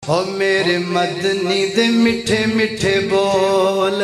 او میرے مدنی دے میٹھے میٹھے بول،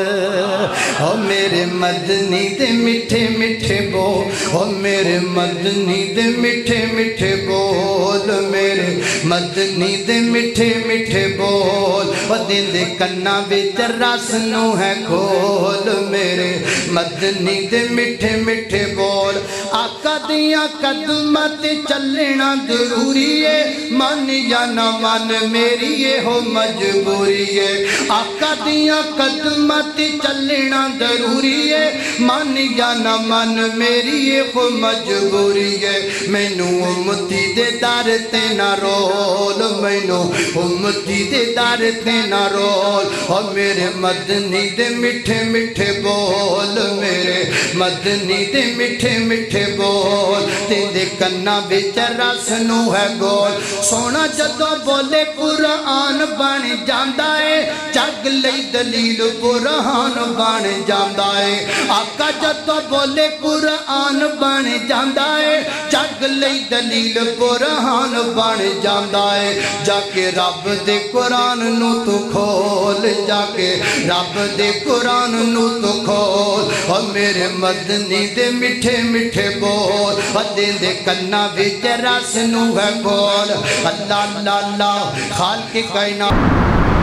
او میرے مدنی دے میٹھے میٹھے بول، او میرے مدنی دے میٹھے میٹھے بول، میرے مدنی دے میٹھے میٹھے بول، او دن دے کنا وچ رس نو ہے کھول، میرے مدنی دے میٹھے میٹھے بول۔ آقا دیاں قدماں تے چلنا ضروری ہے، من یا نہ من میری یہ ہو مجبوری ہے۔ آقا دیاں قدماں تے چلنا ضروری ہے، من یا نہ من میری یہ ہو مجبوری ہے۔ مینوں امتی دے در تے نہ رول، مینوں امتی دے در تے نہ رول، اور میرے مدنی دے میٹھے میٹھے بول، میرے مدنی دے میٹھے میٹھے بول، تیرے کنا وچ رس نو ہے گول۔ سونا جدوں بولے قرآن بن جاندا ہے، جگ لئی دلیل برہان بن جاندا ہے۔ آقا جدوں بولے قرآن بن جاندا ہے، جگ لئی دلیل برہان بن جاندا ہے۔ جا کے رب دے قرآن نو تو کھول، جا کے رب دے قرآن نو تو کھول، اور میرے مدنی دے میٹھے میٹھے بول، دین دے کنا وچ رس نو ہے گول۔ اللہ اللہ اللہ خالق کائنات۔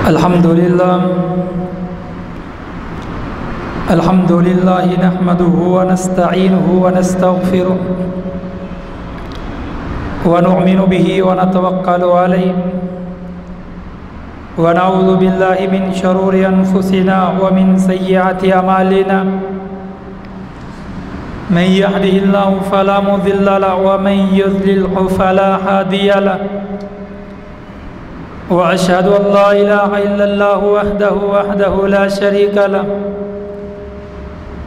الحمدللہ الحمدللہ نحمده ونستعینه ونستغفره ونؤمن به ونتوکل علیہ ونعوذ باللہ من شرور انفسنا ومن سیئات اعمالنا، من يهده الله فلا مضل له ومن يضلل فلا هادي له، وأشهد أن لا إله إلا الله وحده لا شريك له،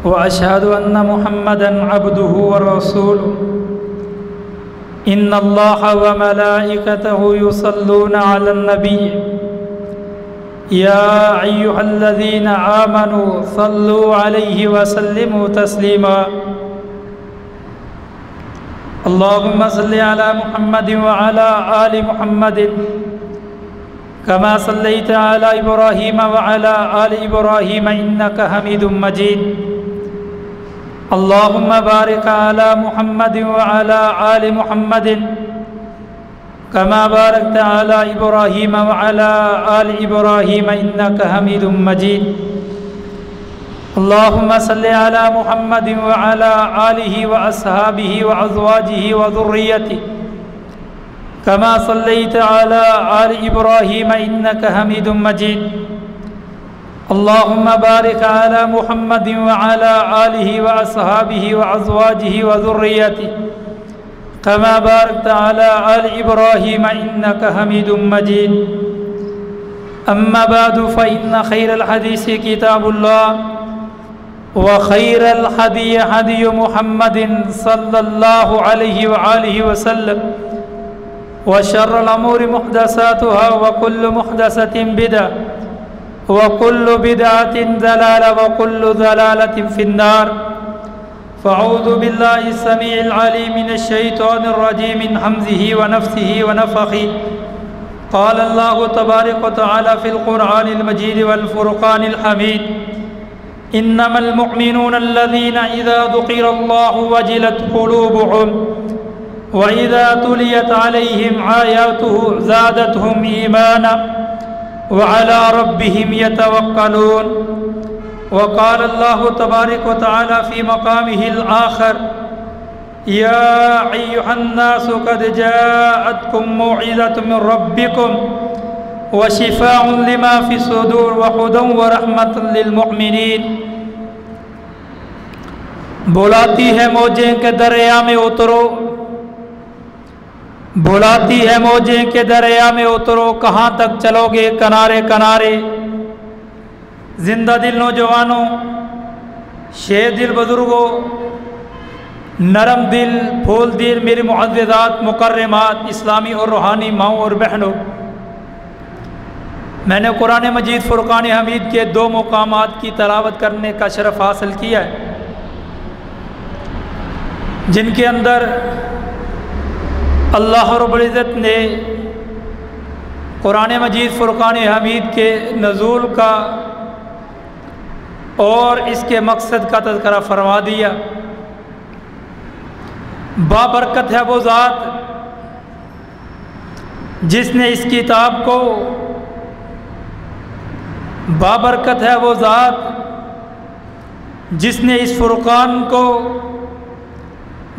وأشهد أن محمدًا عبده ورسوله، إن الله وملائكته يصلون على النبي يا أيها الذين آمنوا صلوا عليه وسلموا تسليما، اللهم صل على محمد وعلى آل محمد كما صليت على إبراهيم وعلى آل إبراهيم إنك حميد مجيد، اللهم بارك على محمد وعلى آل محمد كما باركت على إبراهيم وعلى آل إبراهيم إنك حميد مجيد، اللهم صل على محمد وعلى آله وأصحابه وأزواجه وذريته كما صليت على آل إبراهيم إنك حميد مجيد، اللهم بارك على محمد وعلى آله وأصحابه وأزواجه وذريته كما باركت على آل إبراهيم إنك حميد مجيد، أما بعد فإن خير الحديث كتاب الله، وخير الهدي هدي محمد صلى الله عليه وآله وسلم، وشر الأمور محدثاتها وكل محدثة بدعة وكل بدعة ضلالة وكل ضلالة في النار، فأعوذ بالله السميع العليم من الشيطان الرجيم من همزه ونفسه ونفخه، قال الله تبارك وتعالى في القرآن المجيد والفرقان الحميد، إنما المؤمنون الذين إذا ذكر الله وجلت قلوبهم وإذا تليت عليهم آياته زادتهم إيمانا وعلى ربهم يتوكلون، وقال الله تبارك وتعالى في مقامه الآخر، يا أيها الناس قد جاءتكم موعظة من ربكم وشفاء لما في الصدور وهدى ورحمة للمؤمنين۔ بلاتی ہے موجیں کہ دریا میں اترو، بلاتی ہے موجیں کہ دریا میں اترو، کہاں تک چلو گے کنارے کنارے۔ زندہ دل نوجوانوں، شیر دل بزرگوں، نرم دل پھول دل میری معززات مکرمات اسلامی اور روحانی ماؤں اور بہنوں، میں نے قرآن مجید فرقان حمید کے 2 مقامات کی تلاوت کرنے کا شرف حاصل کیا ہے، جن کے اندر اللہ رب العزت نے قرآن مجید فرقان حمید کے نزول کا اور اس کے مقصد کا تذکرہ فرما دیا۔ بابرکت ہے وہ ذات جس نے اس کتاب کو، بابرکت ہے وہ ذات جس نے اس فرقان کو،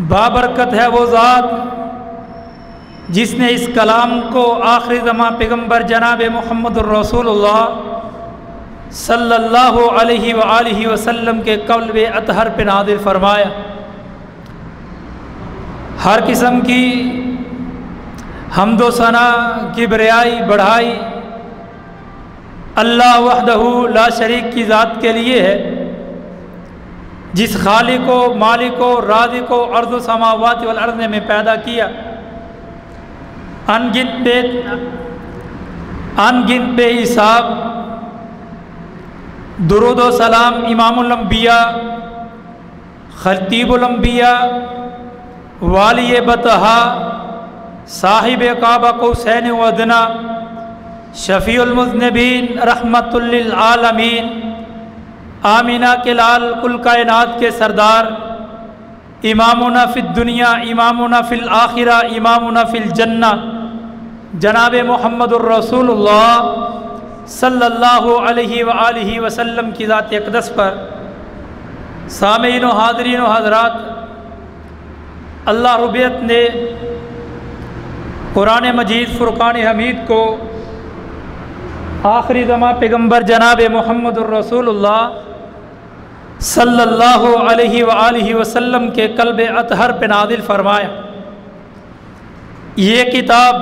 بابرکت ہے وہ ذات جس نے اس کلام کو آخری زمان پیغمبر جناب محمد الرسول اللہ صلی اللہ علیہ وآلہ وسلم کے قلب اطہر پہ نازل فرمایا۔ ہر قسم کی حمد و ثنا، کبریائی، بڑھائی اللہ وحدہ لا شریک کی ذات کے لیے ہے، جس خالق و مالک و رازق و ارض و سماوات والارض نے پیدا کیا۔ ان گنت بے حساب درود و سلام امام الانبیاء، خطیب الانبیاء، والی بطحا، صاحب کعبہ قوسین و ادنا، شفیع المذنبین، رحمت للعالمین، آمینہ کے لال، کل کائنات کے سردار، امامنا فی الدنیا، امامنا فی الآخرہ، امامنا فی الجنہ، جناب محمد الرسول اللہ صلی اللہ علیہ وآلہ وسلم کی ذات اقدس پر سامعین و حاضرین و حضرات، اللہ ربیت نے قرآن مجید فرقان حمید کو آخری زمان پیغمبر جناب محمد الرسول اللہ صلی اللہ علیہ وآلہ وسلم کے قلب اطہر پہ نازل فرمایا۔ یہ کتاب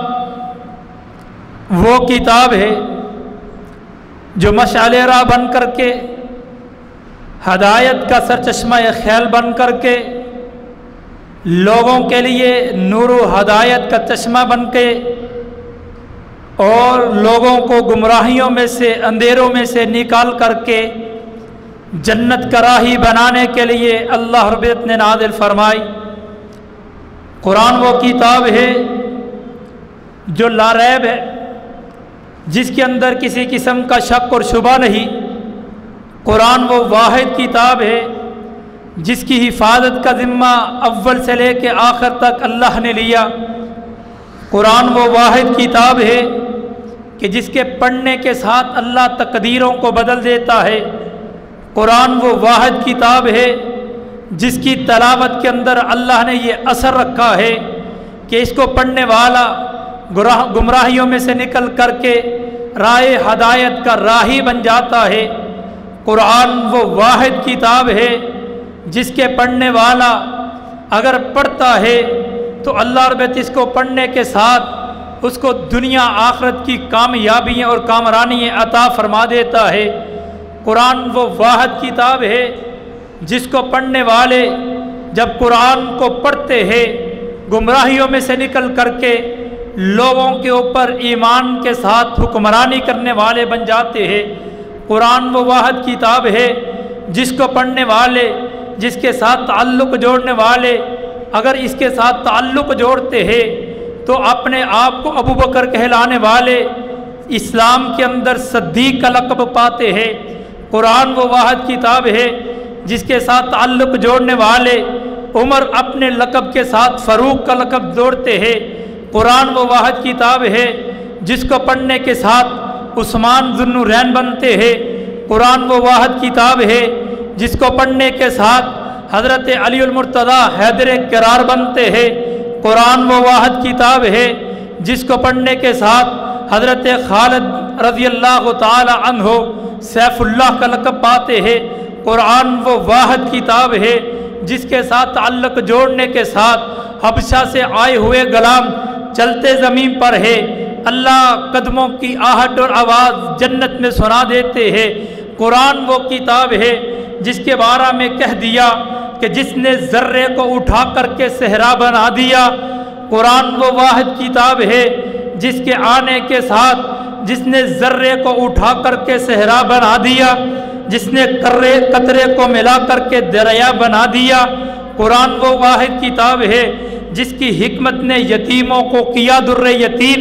وہ کتاب ہے جو مشعل راہ بن کر کے، ہدایت کا سرچشمہ خیال بن کر کے، لوگوں کے لیے نور و ہدایت کا چشمہ بن کے، اور لوگوں کو گمراہیوں میں سے، اندھیروں میں سے نکال کر کے جنت کا راہی بنانے کے لیے اللہ رب العزت نے نازل فرمائی۔ قرآن وہ کتاب ہے جو لا ریب ہے، جس کے اندر کسی قسم کا شک اور شبہ نہیں۔ قرآن وہ واحد کتاب ہے جس کی حفاظت کا ذمہ اول سے لے کے آخر تک اللہ نے لیا۔ قرآن وہ واحد کتاب ہے کہ جس کے پڑھنے کے ساتھ اللہ تقدیروں کو بدل دیتا ہے۔ قرآن وہ واحد کتاب ہے جس کی تلاوت کے اندر اللہ نے یہ اثر رکھا ہے کہ اس کو پڑھنے والا گمراہیوں میں سے نکل کر کے راہ ہدایت کا راہی بن جاتا ہے۔ قرآن وہ واحد کتاب ہے جس کے پڑھنے والا اگر پڑھتا ہے تو اللہ رب العزت اس کو پڑھنے کے ساتھ اس کو دنیا آخرت کی کامیابیاں اور کامرانیاں عطا فرما دیتا ہے۔ قرآن وہ واحد کتاب ہے جس کو پڑھنے والے جب قرآن کو پڑھتے ہیں گمراہیوں میں سے نکل کر کے لوگوں کے اوپر ایمان کے ساتھ حکمرانی کرنے والے بن جاتے ہیں۔ قرآن وہ واحد کتاب ہے جس کو پڑھنے والے، جس کے ساتھ تعلق جوڑنے والے اگر اس کے ساتھ تعلق جوڑتے ہیں تو اپنے آپ کو ابو بکر کہلانے والے اسلام کے اندر صدیق کا لقب پاتے ہیں۔ قرآن وہ واحد کتاب ہے جس کے ساتھ تعلق جوڑنے والے عمر اپنے لقب کے ساتھ فاروق کا لقب جوڑتے ہیں۔ قرآن وہ واحد کتاب ہے جس کو پڑھنے کے ساتھ عثمان ذو النورین بنتے ہیں۔ قرآن وہ واحد کتاب ہے جس کو پڑھنے کے ساتھ حضرت علی المرتضیٰ حیدر کرار بنتے ہیں۔ قرآن وہ واحد کتاب ہے جس کو پڑھنے کے ساتھ حضرت خالد رضی اللہ تعالی عنہ سیف اللہ کا لقب پاتے ہیں۔ قرآن وہ واحد کتاب ہے جس کے ساتھ تعلق جوڑنے کے ساتھ حبشہ سے آئے ہوئے غلام چلتے زمین پر ہے، اللہ قدموں کی آہٹ اور آواز جنت میں سنا دیتے ہیں۔ قرآن وہ کتاب ہے جس کے بارے میں کہہ دیا کہ جس نے ذرے کو اٹھا کر کے صحرا بنا دیا۔ قرآن وہ واحد کتاب ہے جس کے آنے کے ساتھ جس نے ذرے کو اٹھا کر کے صحرا بنا دیا، جس نے قطرے کو ملا کر کے دریا بنا دیا۔ قرآن وہ واحد کتاب ہے جس کی حکمت نے یتیموں کو کیا در یتیم،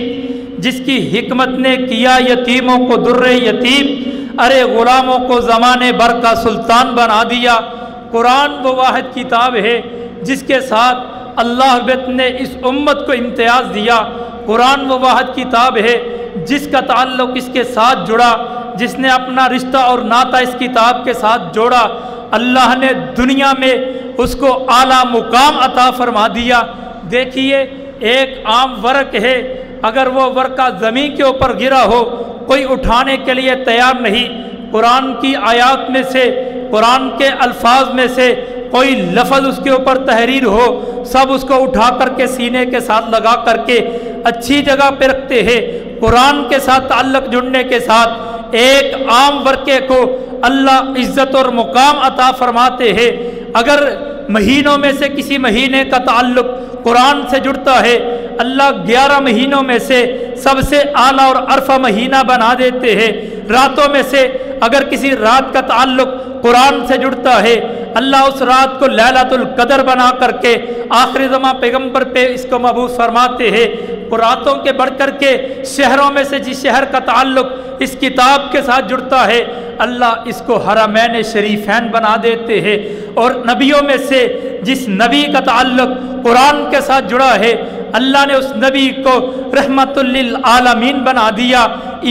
جس کی حکمت نے کیا یتیموں کو در یتیم، ارے غلاموں کو زمانے بھر کا سلطان بنا دیا۔ قرآن وہ واحد کتاب ہے جس کے ساتھ اللہ نے اس امت کو امتیاز دیا۔ قرآن وہ واحد کتاب ہے جس کا تعلق اس کے ساتھ جڑا، جس نے اپنا رشتہ اور ناطہ اس کتاب کے ساتھ جوڑا، اللہ نے دنیا میں اس کو اعلیٰ مقام عطا فرما دیا۔ دیکھیے ایک عام ورق ہے، اگر وہ ورقہ زمین کے اوپر گرا ہو کوئی اٹھانے کے لیے تیار نہیں، قرآن کی آیات میں سے، قرآن کے الفاظ میں سے کوئی لفظ اس کے اوپر تحریر ہو، سب اس کو اٹھا کر کے سینے کے ساتھ لگا کر کے اچھی جگہ پہ رکھتے ہیں۔ قرآن کے ساتھ تعلق جڑنے کے ساتھ ایک عام ورقے کو اللہ عزت اور مقام عطا فرماتے ہیں۔ اگر مہینوں میں سے کسی مہینے کا تعلق قرآن سے جڑتا ہے، اللہ 11 مہینوں میں سے سب سے اعلیٰ اور عرفہ مہینہ بنا دیتے ہیں۔ راتوں میں سے اگر کسی رات کا تعلق قرآن سے جڑتا ہے، اللہ اس رات کو لیلۃ القدر بنا کر کے آخری زماں پیغمبر پہ اس کو مبعوث فرماتے ہیں۔ راتوں کے بڑھ کر کے شہروں میں سے جس شہر کا تعلق اس کتاب کے ساتھ جڑتا ہے، اللہ اس کو حرمین شریفین بنا دیتے ہیں۔ اور نبیوں میں سے جس نبی کا تعلق قرآن کے ساتھ جڑا ہے، اللہ نے اس نبی کو رحمت للعالمین بنا دیا،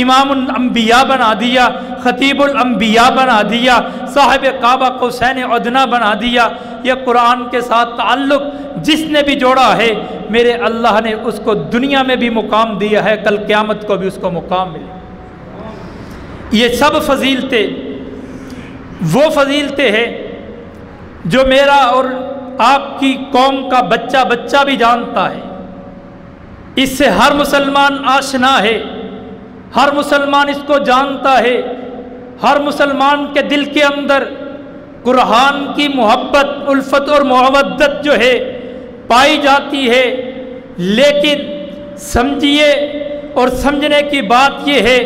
امام الانبیاء بنا دیا، خطیب الانبیاء بنا دیا، صاحب کعبہ قوسین ادنیٰ بنا دیا۔ یہ قرآن کے ساتھ تعلق جس نے بھی جوڑا ہے، میرے اللہ نے اس کو دنیا میں بھی مقام دیا ہے، کل قیامت کو بھی اس کو مقام ملے۔ یہ سب فضیلتیں وہ فضیلتیں ہیں جو میرا اور آپ کی قوم کا بچہ بچہ بھی جانتا ہے۔ اس سے ہر مسلمان آشنا ہے، ہر مسلمان اس کو جانتا ہے، ہر مسلمان کے دل کے اندر قرآن کی محبت، الفت اور مودت جو ہے پائی جاتی ہے۔ لیکن سمجھیے اور سمجھنے کی بات یہ ہے،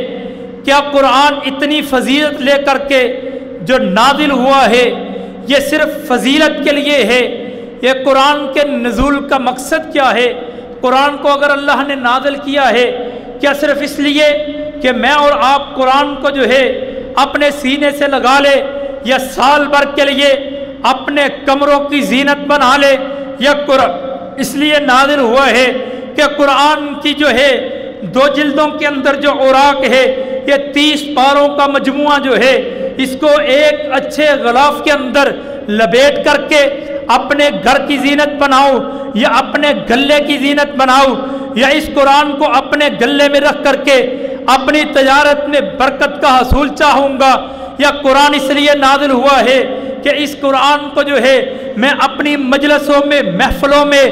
کیا قرآن اتنی فضیلت لے کر کے جو نازل ہوا ہے یہ صرف فضیلت کے لیے ہے؟ یہ قرآن کے نزول کا مقصد کیا ہے؟ قرآن کو اگر اللہ نے نازل کیا ہے، کیا صرف اس لیے کہ میں اور آپ قرآن کو جو ہے اپنے سینے سے لگا لے، یا سال بھر کے لیے اپنے کمروں کی زینت بنا لے؟ یا قرآن اس لیے نازل ہوا ہے کہ قرآن کی جو ہے 2 جلدوں کے اندر جو اوراق ہے، یہ 30 پاروں کا مجموعہ جو ہے، اس کو ایک اچھے غلاف کے اندر لپیٹ کر کے اپنے گھر کی زینت بناؤ، یا اپنے گلے کی زینت بناؤ، یا اس قرآن کو اپنے گلے میں رکھ کر کے اپنی تجارت میں برکت کا حصول چاہوں گا؟ یا قرآن اس لیے نازل ہوا ہے کہ اس قرآن کو جو ہے میں اپنی مجلسوں میں، محفلوں میں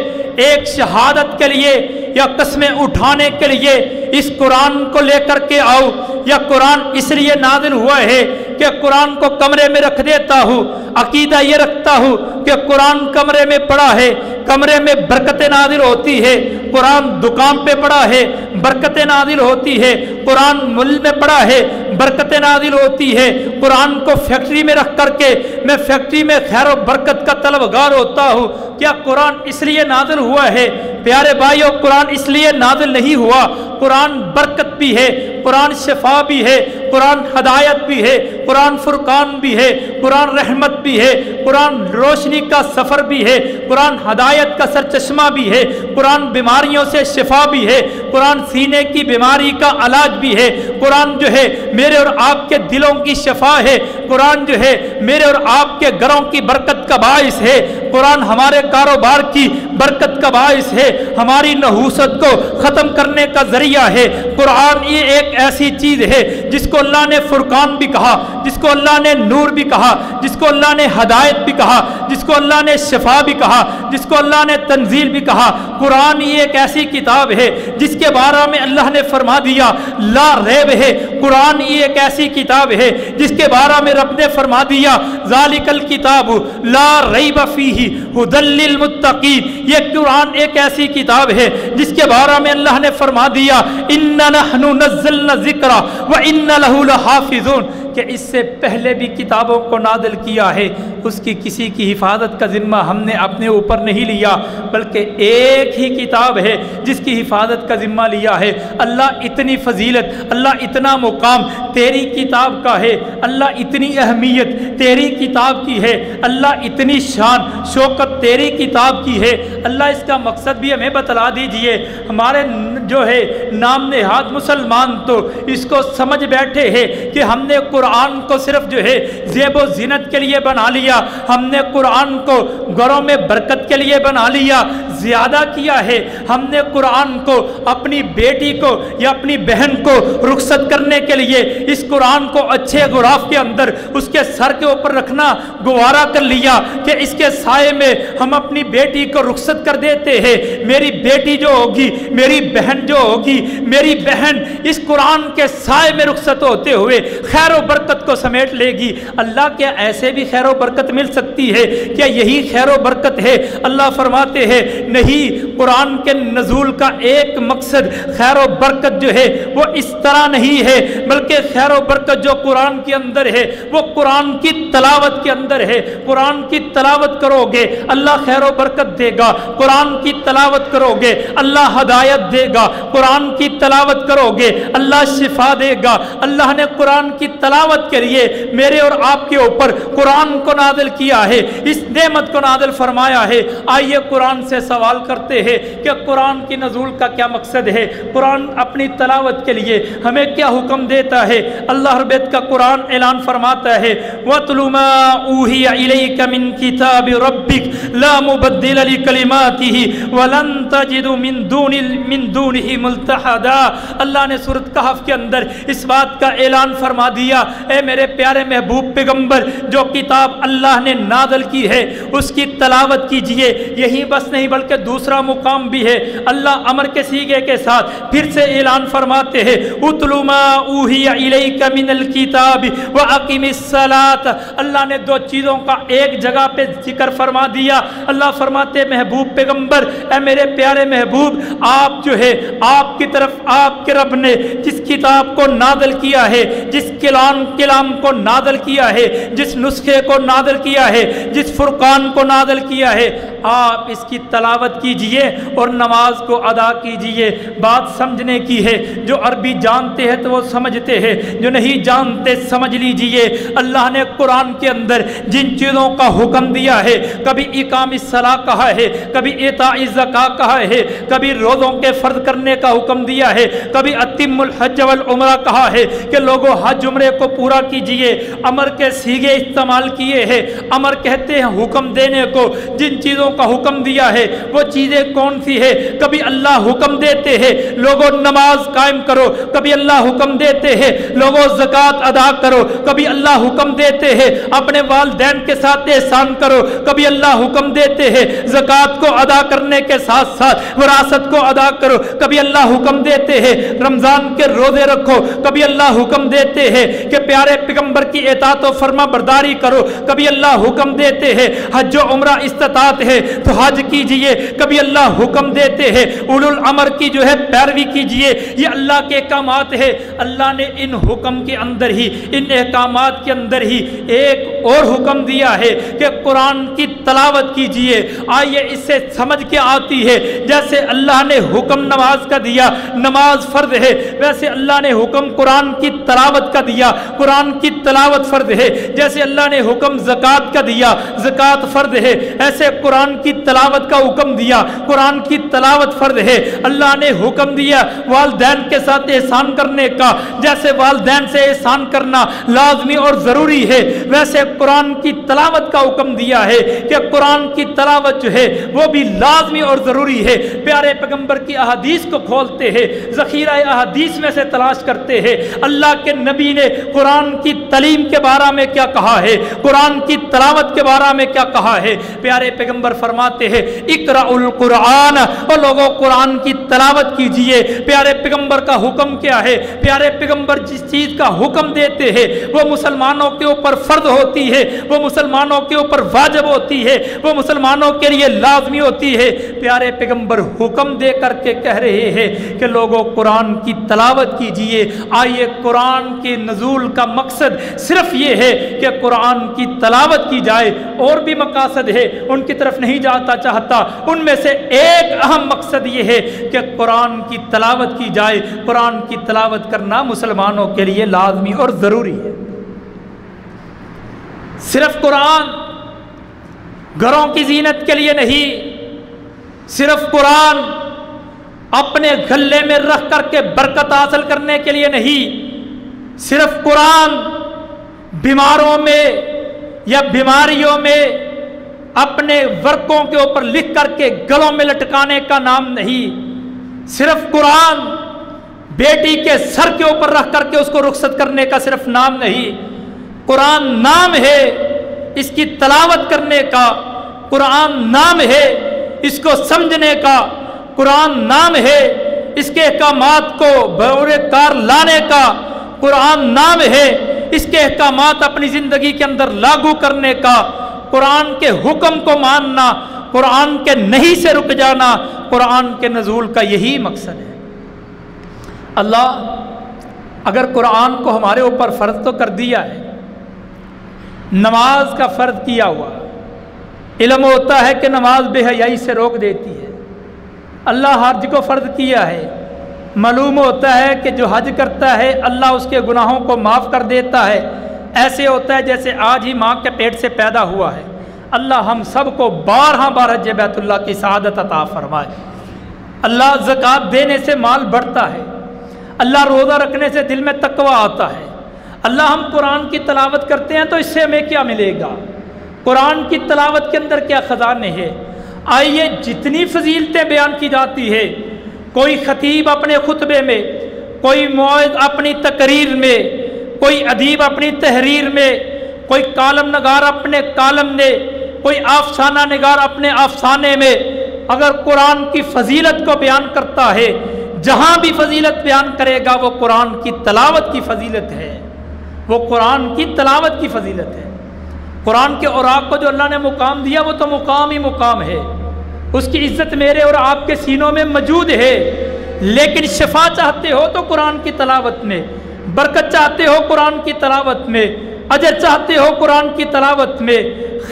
ایک شہادت کے لیے یا قسمیں اٹھانے کے لیے اس قرآن کو لے کر کے آؤ؟ یا قرآن اس لیے نازل ہوا ہے کہ قرآن کو کمرے میں رکھ دیتا ہوں، عقیدہ یہ رکھتا ہوں کہ قرآن کمرے میں پڑا ہے، کمرے میں برکتیں نازل ہوتی ہے، قرآن دکان پہ پڑا ہے، برکتیں نازل ہوتی ہے، قرآن مل میں پڑا ہے، برکتیں نازل ہوتی ہے، قرآن کو فیکٹری میں رکھ کر کے میں فیکٹری میں خیر و برکت کا طلبگار ہوتا ہوں؟ کیا قرآن اس لیے نازل ہوا ہے؟ پیارے بھائیو، قرآن اس لیے نازل نہیں ہوا۔ قرآن برکت بھی ہے، قرآن شفا بھی ہے، قرآن ہدایت بھی ہے، قرآن فرقان بھی ہے، قرآن رحمت بھی ہے، قرآن روشنی کا سفر بھی ہے، قرآن ہدایت کا سرچشمہ بھی ہے، قرآن بیماریوں سے شفا بھی ہے، قرآن سینے کی بیماری کا علاج بھی ہے، قرآن جو ہے میرے اور آپ کے دلوں کی شفا ہے، قرآن جو ہے میرے اور آپ کے گھروں کی برکت کا باعث ہے، قرآن ہمارے کاروبار کی برکت کا باعث ہے، ہماری نحوست کو ختم کرنے کا ذریعہ ہے۔ قرآن یہ ایک ایسی چیز ہے جس کو اللہ نے فرقان بھی کہا، جس کو اللہ نے نور بھی کہا، جس کو اللہ نے ہدایت بھی کہا، جس کو اللہ نے شفا بھی کہا، جس کو اللہ نے تنزیل بھی کہا۔ قرآن یہ ایک ایسی کتاب ہے جس کے بارے میں اللہ نے فرما دیا لا ریب ہے۔ قرآن یہ ایک ایسی کتاب ہے جس کے بارے میں رب نے فرما دیا ذالک الکتاب لا ریب فیہ ھدی للمتقین۔ یہ قرآن ایک ایسی کتاب ہے جس کے بارے میں اللہ نے فرما دیا انا نحن نزلنا الذکر وانا لہ لحافظون، کہ کہ اس سے پہلے بھی کتابوں کو نازل کیا ہے، اس کی کسی کی حفاظت کا ذمہ ہم نے اپنے اوپر نہیں لیا، بلکہ ایک ہی کتاب ہے جس کی حفاظت کا ذمہ لیا ہے۔ اللہ اتنی فضیلت، اللہ اتنا مقام تیری کتاب کا ہے، اللہ اتنی اہمیت تیری کتاب کی ہے، اللہ اتنی شان شوکت تیری کتاب کی ہے۔ اللہ اس کا مقصد بھی ہمیں بتلا دیجئے۔ ہمارے جو ہے نام نہاد مسلمان تو اس کو سمجھ بیٹھے ہیں کہ ہم نے قرآن کو صرف جو ہے زیب و زینت کے لیے بنا لیا، ہم نے قرآن کو گھروں میں برکت کے لیے بنا لیا۔ زیادہ کیا ہے، ہم نے قرآن کو اپنی بیٹی کو یا اپنی بہن کو رخصت کرنے کے لیے اس قرآن کو اچھے غلاف کے اندر اس کے سر کے اوپر رکھنا گوارا کر لیا کہ اس کے سائے میں ہم اپنی بیٹی کو رخصت کر دیتے ہیں۔ میری بیٹی جو ہوگی، میری بہن جو ہوگی، میری بہن اس قرآن کے سائے میں رخصت ہوتے ہوئے خیر و برکت کو سمیٹ لے گی۔ اللہ کیا ایسے بھی خیر و برکت مل سکتی ہے؟ کیا یہی خیر و برکت ہے؟ اللہ فرماتے ہیں نہیں، قرآن کے نزول کا ایک مقصد خیر و برکت جو ہے وہ اس طرح نہیں ہے، بلکہ خیر و برکت جو قرآن کے اندر ہے وہ قرآن کی تلاوت کے اندر ہے۔ قرآن کی تلاوت کرو گے اللہ خیر و برکت دے گا، قرآن کی تلاوت کرو گے اللہ ہدایت دے گا، قرآن کی تلاوت کرو گے اللہ شفا دے گا۔ اللہ نے قرآن کی تلاوت کے لیے میرے اور آپ کے اوپر قرآن کو نازل کیا ہے، اس نعمت کو نازل فرمایا ہے۔ آئیے قرآن سے سوال کرتے ہیں کہ قرآن کی نزول کا کیا مقصد ہے، قرآن اپنی تلاوت کے لیے ہمیں کیا حکم دیتا ہے۔ اللہ رب العزت کا قرآن اعلان فرماتا ہے وَاتْلُ مَا أُوحِيَ إِلَيْكَ مِنْ كِتَابِ رَبِّكَ لَا مُبَدِّلَ لِكَلِمَاتِهِ وَلَن تَجِدُ مِن دُونِهِ مُلْتَحَدًا۔ اللہ نے سورۃ کہف کے اندر اس بات کا اعلان فرما دیا، اے میرے پیارے محبوب پیغمبر، جو کتاب اللہ نے نازل کی ہے اس کی تلاوت کیجئے۔ یہی بس نہیں بلکہ دوسرا مقام بھی ہے، اللہ امر کے صیغے کے ساتھ پھر سے اعلان فرماتے ہیں اتلو ما اوحی الیک من الکتاب واقم الصلاۃ۔ اللہ نے دو چیزوں کا ایک جگہ پہ ذکر فرما دیا۔ اللہ فرماتے محبوب پیغمبر، اے میرے پیارے محبوب، آپ جو ہے آپ کی طرف آپ کے رب نے جس کتاب کو نازل کیا ہے، جس کلام کو نازل کیا ہے، جس نسخے کو نازل کیا ہے، جس فرقان کو نازل کیا ہے، آپ اس کی تلاوت کیجئے اور نماز کو ادا کیجئے۔ بات سمجھنے کی ہے، جو عربی جانتے ہیں تو وہ سمجھتے ہیں، جو نہیں جانتے سمجھ لیجئے۔ اللہ نے قرآن کے اندر جن چیزوں کا حکم دیا ہے، کبھی اقام الصلاۃ کہا ہے، کبھی ایتاء الزکاۃ کہا ہے، کبھی روزوں کے فرض کرنے کا حکم دیا ہے، کبھی اتم الحج والعمرہ کہا ہے کہ لوگوں حج عمرے کو پورا کیجئے۔ امر کے صیغے استعمال کیے ہیں۔ امر کہتے ہیں حکم دینے کو۔ جن چیزوں کا حکم دیا ہے وہ چیزیں کون سی ہے؟ کبھی اللہ حکم دیتے ہیں لوگوں نماز قائم کرو، کبھی اللہ حکم دیتے ہیں لوگوں زکوٰۃ ادا کرو، کبھی اللہ حکم دیتے ہیں اپنے والدین کے ساتھ احسان کرو، کبھی اللہ حکم دیتے ہیں زکوٰۃ کو ادا کرنے کے ساتھ ساتھ وراثت کو ادا کرو، کبھی اللہ حکم دیتے ہیں رمضان کے روزے رکھو، کبھی اللہ حکم دیتے ہیں کہ پیارے پیغمبر کی اطاعت و فرما برداری کرو، کبھی اللہ حکم دیتے ہیں حج و عمرہ استطاعت ہے تو حج کیجئے، کبھی اللہ حکم دیتے ہیں اولو الامر کی جو ہے پیروی کیجئے۔ یہ اللہ کے احکامات ہے۔ اللہ نے ان حکم کے اندر ہی، ان احکامات کے اندر ہی ایک اور حکم دیا ہے کہ قرآن کی تلاوت کیجئے۔ آئیے اس سے سمجھ کے آتی ہے، جیسے اللہ نے حکم نماز کا دیا، نماز فرض ہے، ویسے اللہ نے حکم قرآن کی تلاوت کا دیا، قرآن کی تلاوت فرض ہے۔ جیسے اللہ نے حکم زکوٰۃ کا دیا، زکوٰۃ فرض ہے، ایسے قرآن کی تلاوت کا حکم دیا، قرآن کی تلاوت فرض ہے۔ اللہ نے حکم دیا والدین کے ساتھ احسان کرنے کا، جیسے والدین سے احسان کرنا لازمی اور ضروری ہے، ویسے قرآن کی تلاوت کا حکم دیا ہے کہ قرآن کی تلاوت جو ہے وہ بھی لازمی اور ضروری ہے۔ پیارے پیغمبر کی احادیث کو کھولتے ہیں، ذخیرہ احادیث میں سے تلاش کرتے ہیں اللہ کے نبی نے قرآن کی تعلیم کے بارے میں کیا کہا ہے، قرآن کی تلاوت کے بارے میں کیا کہا ہے۔ پیارے پیغمبر فرماتے ہیں اقرأ القرآن، اور لوگوں قرآن کی تلاوت کیجئے۔ پیارے پیغمبر کا حکم کیا ہے؟ پیارے پیغمبر جس چیز کا حکم دیتے ہیں وہ مسلمانوں کے اوپر فرض ہوتی ہے، وہ مسلمانوں کے اوپر واجب ہوتی ہے، وہ مسلمانوں کے لیے لازمی ہوتی ہے۔ پیارے پیغمبر حکم دے کر کے کہہ رہے ہیں کہ لوگوں قرآن کی تلاوت کیجئے۔ آئیے قرآن کے نزول کا مقصد صرف یہ ہے کہ قرآن کی تلاوت کی جائے، اور بھی مقاصد ہے، ان کی طرف نہیں جاتا چاہتا۔ ان میں سے ایک اہم مقصد یہ ہے کہ قرآن کی تلاوت کی جائے۔ قرآن کی تلاوت کرنا مسلمانوں کے لیے لازمی اور ضروری ہے۔ صرف قرآن گھروں کی زینت کے لیے نہیں، صرف قرآن اپنے گلے میں رکھ کر کے برکت حاصل کرنے کے لیے نہیں، صرف قرآن بیماروں میں یا بیماریوں میں اپنے ورقوں کے اوپر لکھ کر کے گلوں میں لٹکانے کا نام نہیں، صرف قرآن بیٹی کے سر کے اوپر رکھ کر کے اس کو رخصت کرنے کا صرف نام نہیں، قرآن نام ہے اس کی تلاوت کرنے کا، قرآن نام ہے اس کو سمجھنے کا، قرآن نام ہے اس کے احکامات کو بورے کار لانے کا، قرآن نام ہے اس کے احکامات اپنی زندگی کے اندر لاگو کرنے کا، قرآن کے حکم کو ماننا، قرآن کے نہیں سے رک جانا، قرآن کے نزول کا یہی مقصد ہے۔ اللہ اگر قرآن کو ہمارے اوپر فرض تو کر دیا ہے، نماز کا فرض کیا ہوا، علم ہوتا ہے کہ نماز بے حیائی سے روک دیتی ہے، اللہ حج کو فرض کیا ہے، معلوم ہوتا ہے کہ جو حج کرتا ہے اللہ اس کے گناہوں کو معاف کر دیتا ہے، ایسے ہوتا ہے جیسے آج ہی ماں کے پیٹ سے پیدا ہوا ہے۔ اللہ ہم سب کو بارہا بار حج بیت اللہ کی سعادت عطا فرمائے۔ اللہ زکوٰۃ دینے سے مال بڑھتا ہے، اللہ روزہ رکھنے سے دل میں تقویٰ آتا ہے۔ اللہ ہم قرآن کی تلاوت کرتے ہیں تو اس سے ہمیں کیا ملے گا؟ قرآن کی تلاوت کے اندر کیا خزانے ہیں؟ آئیے جتنی فضیلتیں بیان کی جاتی ہے، کوئی خطیب اپنے خطبے میں، کوئی موعظ اپنی تقریر میں، کوئی ادیب اپنی تحریر میں، کوئی کالم نگار اپنے کالم میں، کوئی افسانہ نگار اپنے افسانے میں اگر قرآن کی فضیلت کو بیان کرتا ہے، جہاں بھی فضیلت بیان کرے گا وہ قرآن کی تلاوت کی فضیلت ہے، وہ قرآن کی تلاوت کی فضیلت ہے۔ قرآن کے اوراق کو جو اللہ نے مقام دیا وہ تو مقام ہی مقام ہے، اس کی عزت میرے اور آپ کے سینوں میں موجود ہے، لیکن شفا چاہتے ہو تو قرآن کی تلاوت میں، برکت چاہتے ہو قرآن کی تلاوت میں، اجر چاہتے ہو قرآن کی تلاوت میں،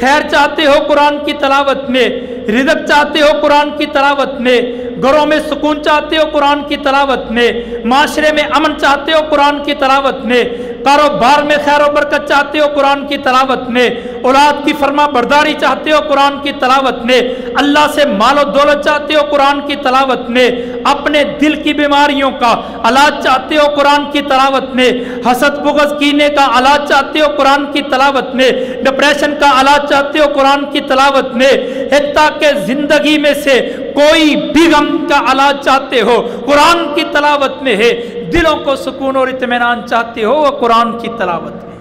خیر چاہتے ہو قرآن کی تلاوت میں، رزق چاہتے ہو قرآن کی تلاوت میں، گھروں میں سکون چاہتے ہو قرآن کی تلاوت میں، معاشرے میں امن چاہتے ہو قرآن کی تلاوت میں، کاروبار میں خیر و برکت چاہتے ہو قرآن کی تلاوت میں، اولاد کی فرما برداری چاہتے ہو قرآن کی تلاوت میں، اللہ سے مال و دولت چاہتے ہو قرآن کی تلاوت میں، اپنے دل کی بیماریوں کا علاج چاہتے ہو قرآن کی تلاوت میں، حسد بغض کینے کا علاج چاہتے ہو قرآن کی تلاوت میں، ڈپریشن کا علاج چاہتے ہو قرآن کی تلاوت میں، حتیٰ کہ زندگی میں سے کوئی بھی غم کا علاج چاہتے ہو قرآن کی تلاوت میں ہے، دلوں کو سکون اور اطمینان چاہتے ہو وہ قرآن کی تلاوت میں۔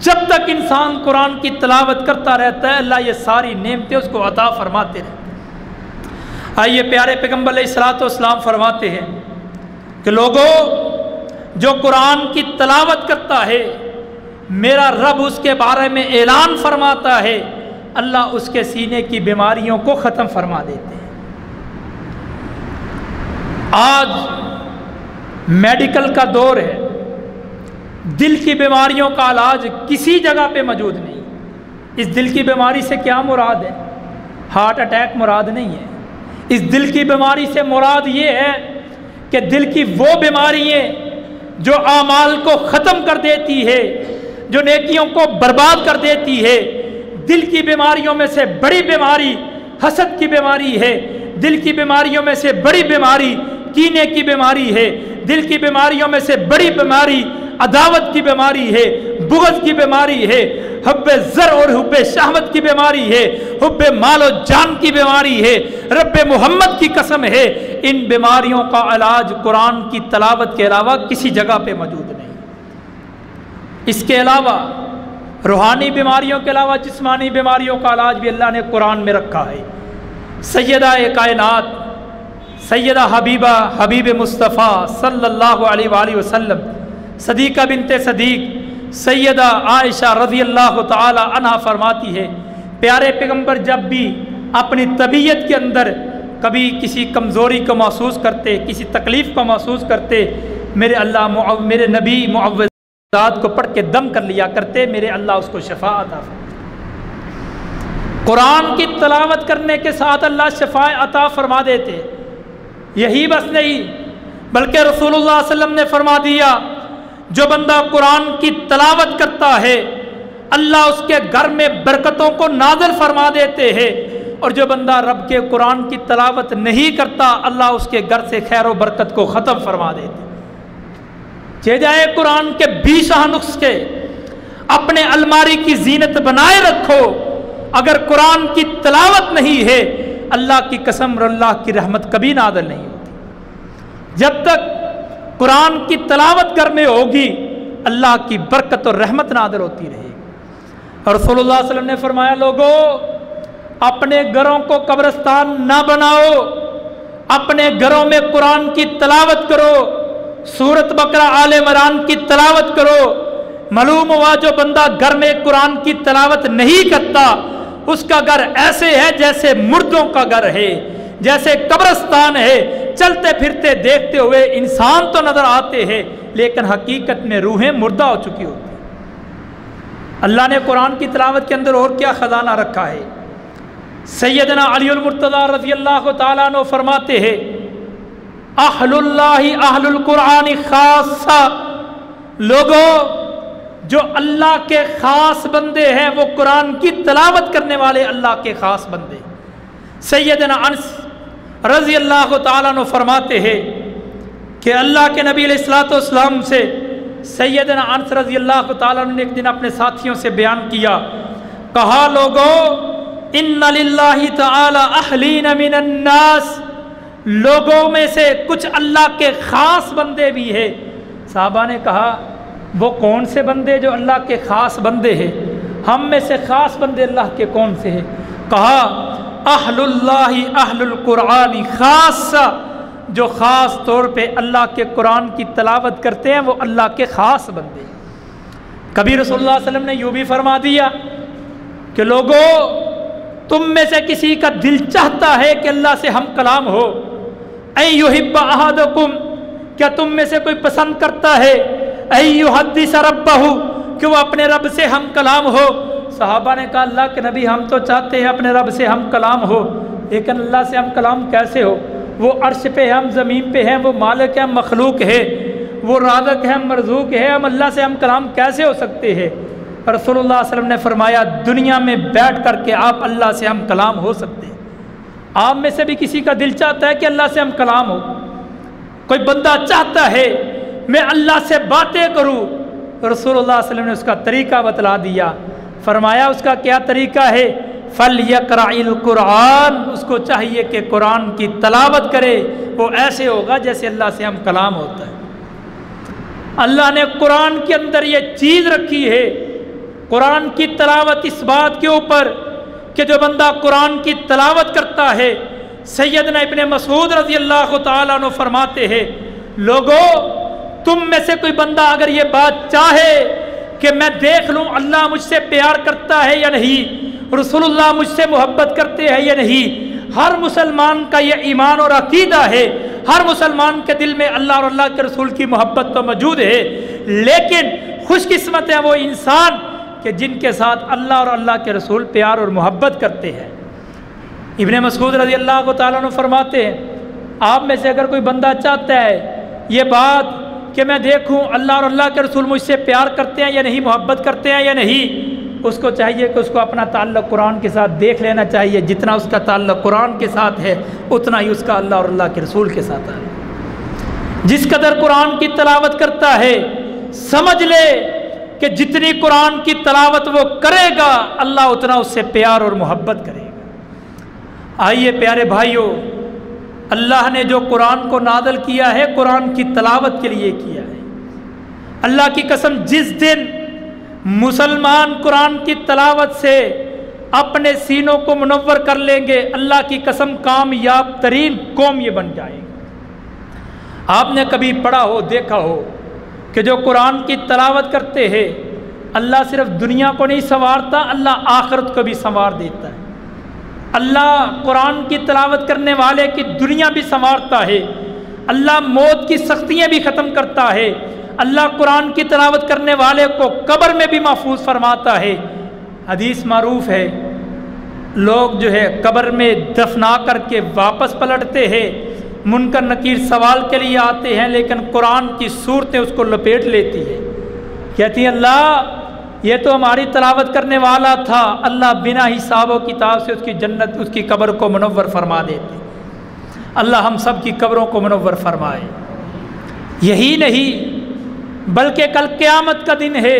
جب تک انسان قرآن کی تلاوت کرتا رہتا ہے اللہ یہ ساری نعمتیں اس کو عطا فرماتے رہتے ہیں۔ آئیے پیارے پیغمبر علیہ الصلوۃ والسلام فرماتے ہیں کہ لوگوں جو قرآن کی تلاوت کرتا ہے میرا رب اس کے بارے میں اعلان فرماتا ہے اللہ اس کے سینے کی بیماریوں کو ختم فرما دیتے ہیں۔ آج میڈیکل کا دور ہے، دل کی بیماریوں کا علاج کسی جگہ پہ موجود نہیں۔ اس دل کی بیماری سے کیا مراد ہے؟ ہارٹ اٹیک مراد نہیں ہے، اس دل کی بیماری سے مراد یہ ہے کہ دل کی وہ بیماری ہے جو اعمال کو ختم کر دیتی ہے، جو نیکیوں کو برباد کر دیتی ہے۔ دل کی بیماریوں میں سے بڑی بیماری حسد کی بیماری ہے، دل کی بیماریوں میں سے بڑی بیماری کینے کی بیماری ہے، دل کی بیماریوں میں سے بڑی بیماری عداوت کی بیماری ہے، بغض کی بیماری ہے، حب زر اور حب شہوت کی بیماری ہے، حب مال و جان کی بیماری ہے۔ رب محمد کی قسم ہے ان بیماریوں کا علاج قرآن کی تلاوت کے علاوہ کسی جگہ پہ موجود نہیں۔ اس کے علاوہ روحانی بیماریوں کے علاوہ جسمانی بیماریوں کا علاج بھی اللہ نے قرآن میں رکھا ہے۔ سیدہ کائنات سیدہ حبیبہ حبیب مصطفیٰ صلی اللہ علیہ وآلہ وسلم صدیقہ بنت صدیق سیدہ عائشہ رضی اللہ تعالی عنہا فرماتی ہے پیارے پیغمبر جب بھی اپنی طبیعت کے اندر کبھی کسی کمزوری کو محسوس کرتے، کسی تکلیف کو محسوس کرتے، میرے نبی معوذ ذات کو پڑھ کے دم کر لیا کرتے، میرے اللہ اس کو شفا عطا فرماتے۔ قرآن کی تلاوت کرنے کے ساتھ اللہ شفا عطا فرما دیتے۔ یہی بس نہیں بلکہ رسول اللہ صلی اللہ علیہ وسلم نے فرما دیا جو بندہ قرآن کی تلاوت کرتا ہے اللہ اس کے گھر میں برکتوں کو نازل فرما دیتے ہیں، اور جو بندہ رب کے قرآن کی تلاوت نہیں کرتا اللہ اس کے گھر سے خیر و برکت کو ختم فرما دیتے۔ جائے قرآن کے 20 نسخے اپنے الماری کی زینت بنائے رکھو، اگر قرآن کی تلاوت نہیں ہے اللہ کی قسم اور اللہ کی رحمت کبھی نازل نہیں ہوتی۔ جب تک قرآن کی تلاوت گھر میں ہوگی اللہ کی برکت اور رحمت نازل ہوتی رہے گی۔ اور رسول اللہ صلی اللہ علیہ وسلم نے فرمایا لوگو اپنے گھروں کو قبرستان نہ بناؤ، اپنے گھروں میں قرآن کی تلاوت کرو، سورت بقرہ آل عمران کی تلاوت کرو۔ معلوم ہوا جو بندہ گھر میں قرآن کی تلاوت نہیں کرتا اس کا گھر ایسے ہے جیسے مردوں کا گھر ہے، جیسے قبرستان ہے، چلتے پھرتے دیکھتے ہوئے انسان تو نظر آتے ہیں لیکن حقیقت میں روحیں مردہ ہو چکی ہوتی ہیں۔ اللہ نے قرآن کی تلاوت کے اندر اور کیا خزانہ رکھا ہے۔ سیدنا علی المرتضیٰ رضی اللہ تعالیٰ عنہ فرماتے ہیں اہل اللہ اہل القرآن خاصہ، لوگوں جو اللہ کے خاص بندے ہیں وہ قرآن کی تلاوت کرنے والے اللہ کے خاص بندے۔ سیدنا انس رضی اللہ تعالیٰ عنہ فرماتے ہیں کہ اللہ کے نبی علیہ الصلوۃ والسلام سے سیدنا انس رضی اللہ تعالیٰ عنہ نے ایک دن اپنے ساتھیوں سے بیان کیا، کہا لوگو ان للہ تعالی اہلین من الناس، لوگوں میں سے کچھ اللہ کے خاص بندے بھی ہیں۔ صحابہ نے کہا وہ کون سے بندے جو اللہ کے خاص بندے ہیں؟ ہم میں سے خاص بندے اللہ کے کون سے ہیں؟ کہا اہل اللہ اہل القرآن خاصہ، جو خاص طور پہ اللہ کے قرآن کی تلاوت کرتے ہیں وہ اللہ کے خاص بندے۔ کبھی رسول اللہ صلی اللہ علیہ وسلم نے یوں بھی فرما دیا کہ لوگو تم میں سے کسی کا دل چاہتا ہے کہ اللہ سے ہم کلام ہو، اے یحب احدکم، کیا تم میں سے کوئی پسند کرتا ہے اے یحدث ربہ، کہ وہ اپنے رب سے ہم کلام ہو؟ صحابہ نے کہا اللہ کے نبی ہم تو چاہتے ہیں اپنے رب سے ہم کلام ہو، لیکن اللہ سے ہم کلام کیسے ہو؟ وہ عرش پہ ہے، ہم زمین پہ ہیں، وہ مالک ہے، ہم مخلوق ہے، وہ رازق ہے، ہم مرزوق ہے، ہم اللہ سے ہم کلام کیسے ہو سکتے ہیں؟ رسول اللہ صلی اللہ علیہ وسلم نے فرمایا دنیا میں بیٹھ کر کے آپ اللہ سے ہم کلام ہو سکتے ہیں۔ آپ میں سے بھی کسی کا دل چاہتا ہے کہ اللہ سے ہم کلام ہو؟ کوئی بندہ چاہتا ہے میں اللہ سے باتیں کروں؟ رسول اللہ صلی اللہ علیہ وسلم نے اس کا طریقہ بتلا دیا، فرمایا اس کا کیا طریقہ ہے؟ فَلْيَقْرَعِ الْقُرْآنَ، اس کو چاہیے کہ قرآن کی تلاوت کرے، وہ ایسے ہوگا جیسے اللہ سے ہم کلام ہوتا ہے۔ اللہ نے قرآن کے اندر یہ چیز رکھی ہے، قرآن کی تلاوت اس بات کے اوپر کہ جو بندہ قرآن کی تلاوت کرتا ہے، سیدنا ابن مسعود رضی اللہ تعالیٰ عنہ فرماتے ہیں لوگو تم میں سے کوئی بندہ اگر یہ بات چاہے کہ میں دیکھ لوں اللہ مجھ سے پیار کرتا ہے یا نہیں، رسول اللہ مجھ سے محبت کرتے ہیں یا نہیں، ہر مسلمان کا یہ ایمان اور عقیدہ ہے، ہر مسلمان کے دل میں اللہ اور اللہ کے رسول کی محبت تو موجود ہے، لیکن خوش قسمت ہے وہ انسان کہ جن کے ساتھ اللہ اور اللہ کے رسول پیار اور محبت کرتے ہیں۔ ابن مسعود رضی اللہ تعالیٰ عنہ فرماتے ہیں آپ میں سے اگر کوئی بندہ چاہتا ہے یہ بات کہ میں دیکھوں اللہ اور اللہ کے رسول مجھ سے پیار کرتے ہیں یا نہیں، محبت کرتے ہیں یا نہیں، اس کو چاہیے کہ اس کو اپنا تعلق قرآن کے ساتھ دیکھ لینا چاہیے، جتنا اس کا تعلق قرآن کے ساتھ ہے اتنا ہی اس کا اللہ اور اللہ کے رسول کے ساتھ ہے۔ جس قدر قرآن کی تلاوت کرتا ہے سمجھ لے کہ جتنی قرآن کی تلاوت وہ کرے گا اللہ اتنا اس سے پیار اور محبت کرے گا۔ آئیے پیارے بھائیوں، اللہ نے جو قرآن کو نازل کیا ہے قرآن کی تلاوت کے لیے کیا ہے۔ اللہ کی قسم جس دن مسلمان قرآن کی تلاوت سے اپنے سینوں کو منور کر لیں گے اللہ کی قسم کامیاب ترین قوم یہ بن جائے گی۔ آپ نے کبھی پڑھا ہو دیکھا ہو کہ جو قرآن کی تلاوت کرتے ہیں اللہ صرف دنیا کو نہیں سنوارتا، اللہ آخرت کو بھی سنوار دیتا ہے۔ اللہ قرآن کی تلاوت کرنے والے کی دنیا بھی سنوارتا ہے، اللہ موت کی سختیاں بھی ختم کرتا ہے، اللہ قرآن کی تلاوت کرنے والے کو قبر میں بھی محفوظ فرماتا ہے۔ حدیث معروف ہے، لوگ جو ہے قبر میں دفنا کر کے واپس پلٹتے ہیں، منکر نکیر سوال کے لیے آتے ہیں، لیکن قرآن کی صورتیں اس کو لپیٹ لیتی ہے، کہتی ہیں اللہ یہ تو ہماری تلاوت کرنے والا تھا، اللہ بنا حساب و کتاب سے اس کی جنت، اس کی قبر کو منور فرما دیتے۔ اللہ ہم سب کی قبروں کو منور فرمائے۔ یہی نہیں بلکہ کل قیامت کا دن ہے،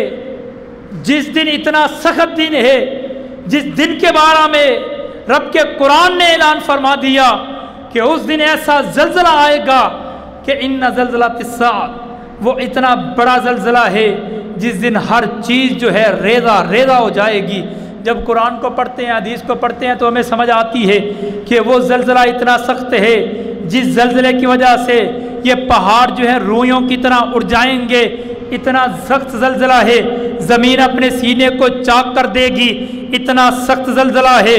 جس دن اتنا سخت دن ہے، جس دن کے بارے میں رب کے قرآن نے اعلان فرما دیا کہ اس دن ایسا زلزلہ آئے گا کہ ان زلزلۃ الساعۃ، وہ اتنا بڑا زلزلہ ہے جس دن ہر چیز جو ہے ریزہ ریزہ ہو جائے گی۔ جب قرآن کو پڑھتے ہیں، حدیث کو پڑھتے ہیں تو ہمیں سمجھ آتی ہے کہ وہ زلزلہ اتنا سخت ہے جس زلزلے کی وجہ سے یہ پہاڑ جو ہے روئیوں کی طرح اڑ جائیں گے، اتنا سخت زلزلہ ہے، زمین اپنے سینے کو چاک کر دے گی، اتنا سخت زلزلہ ہے،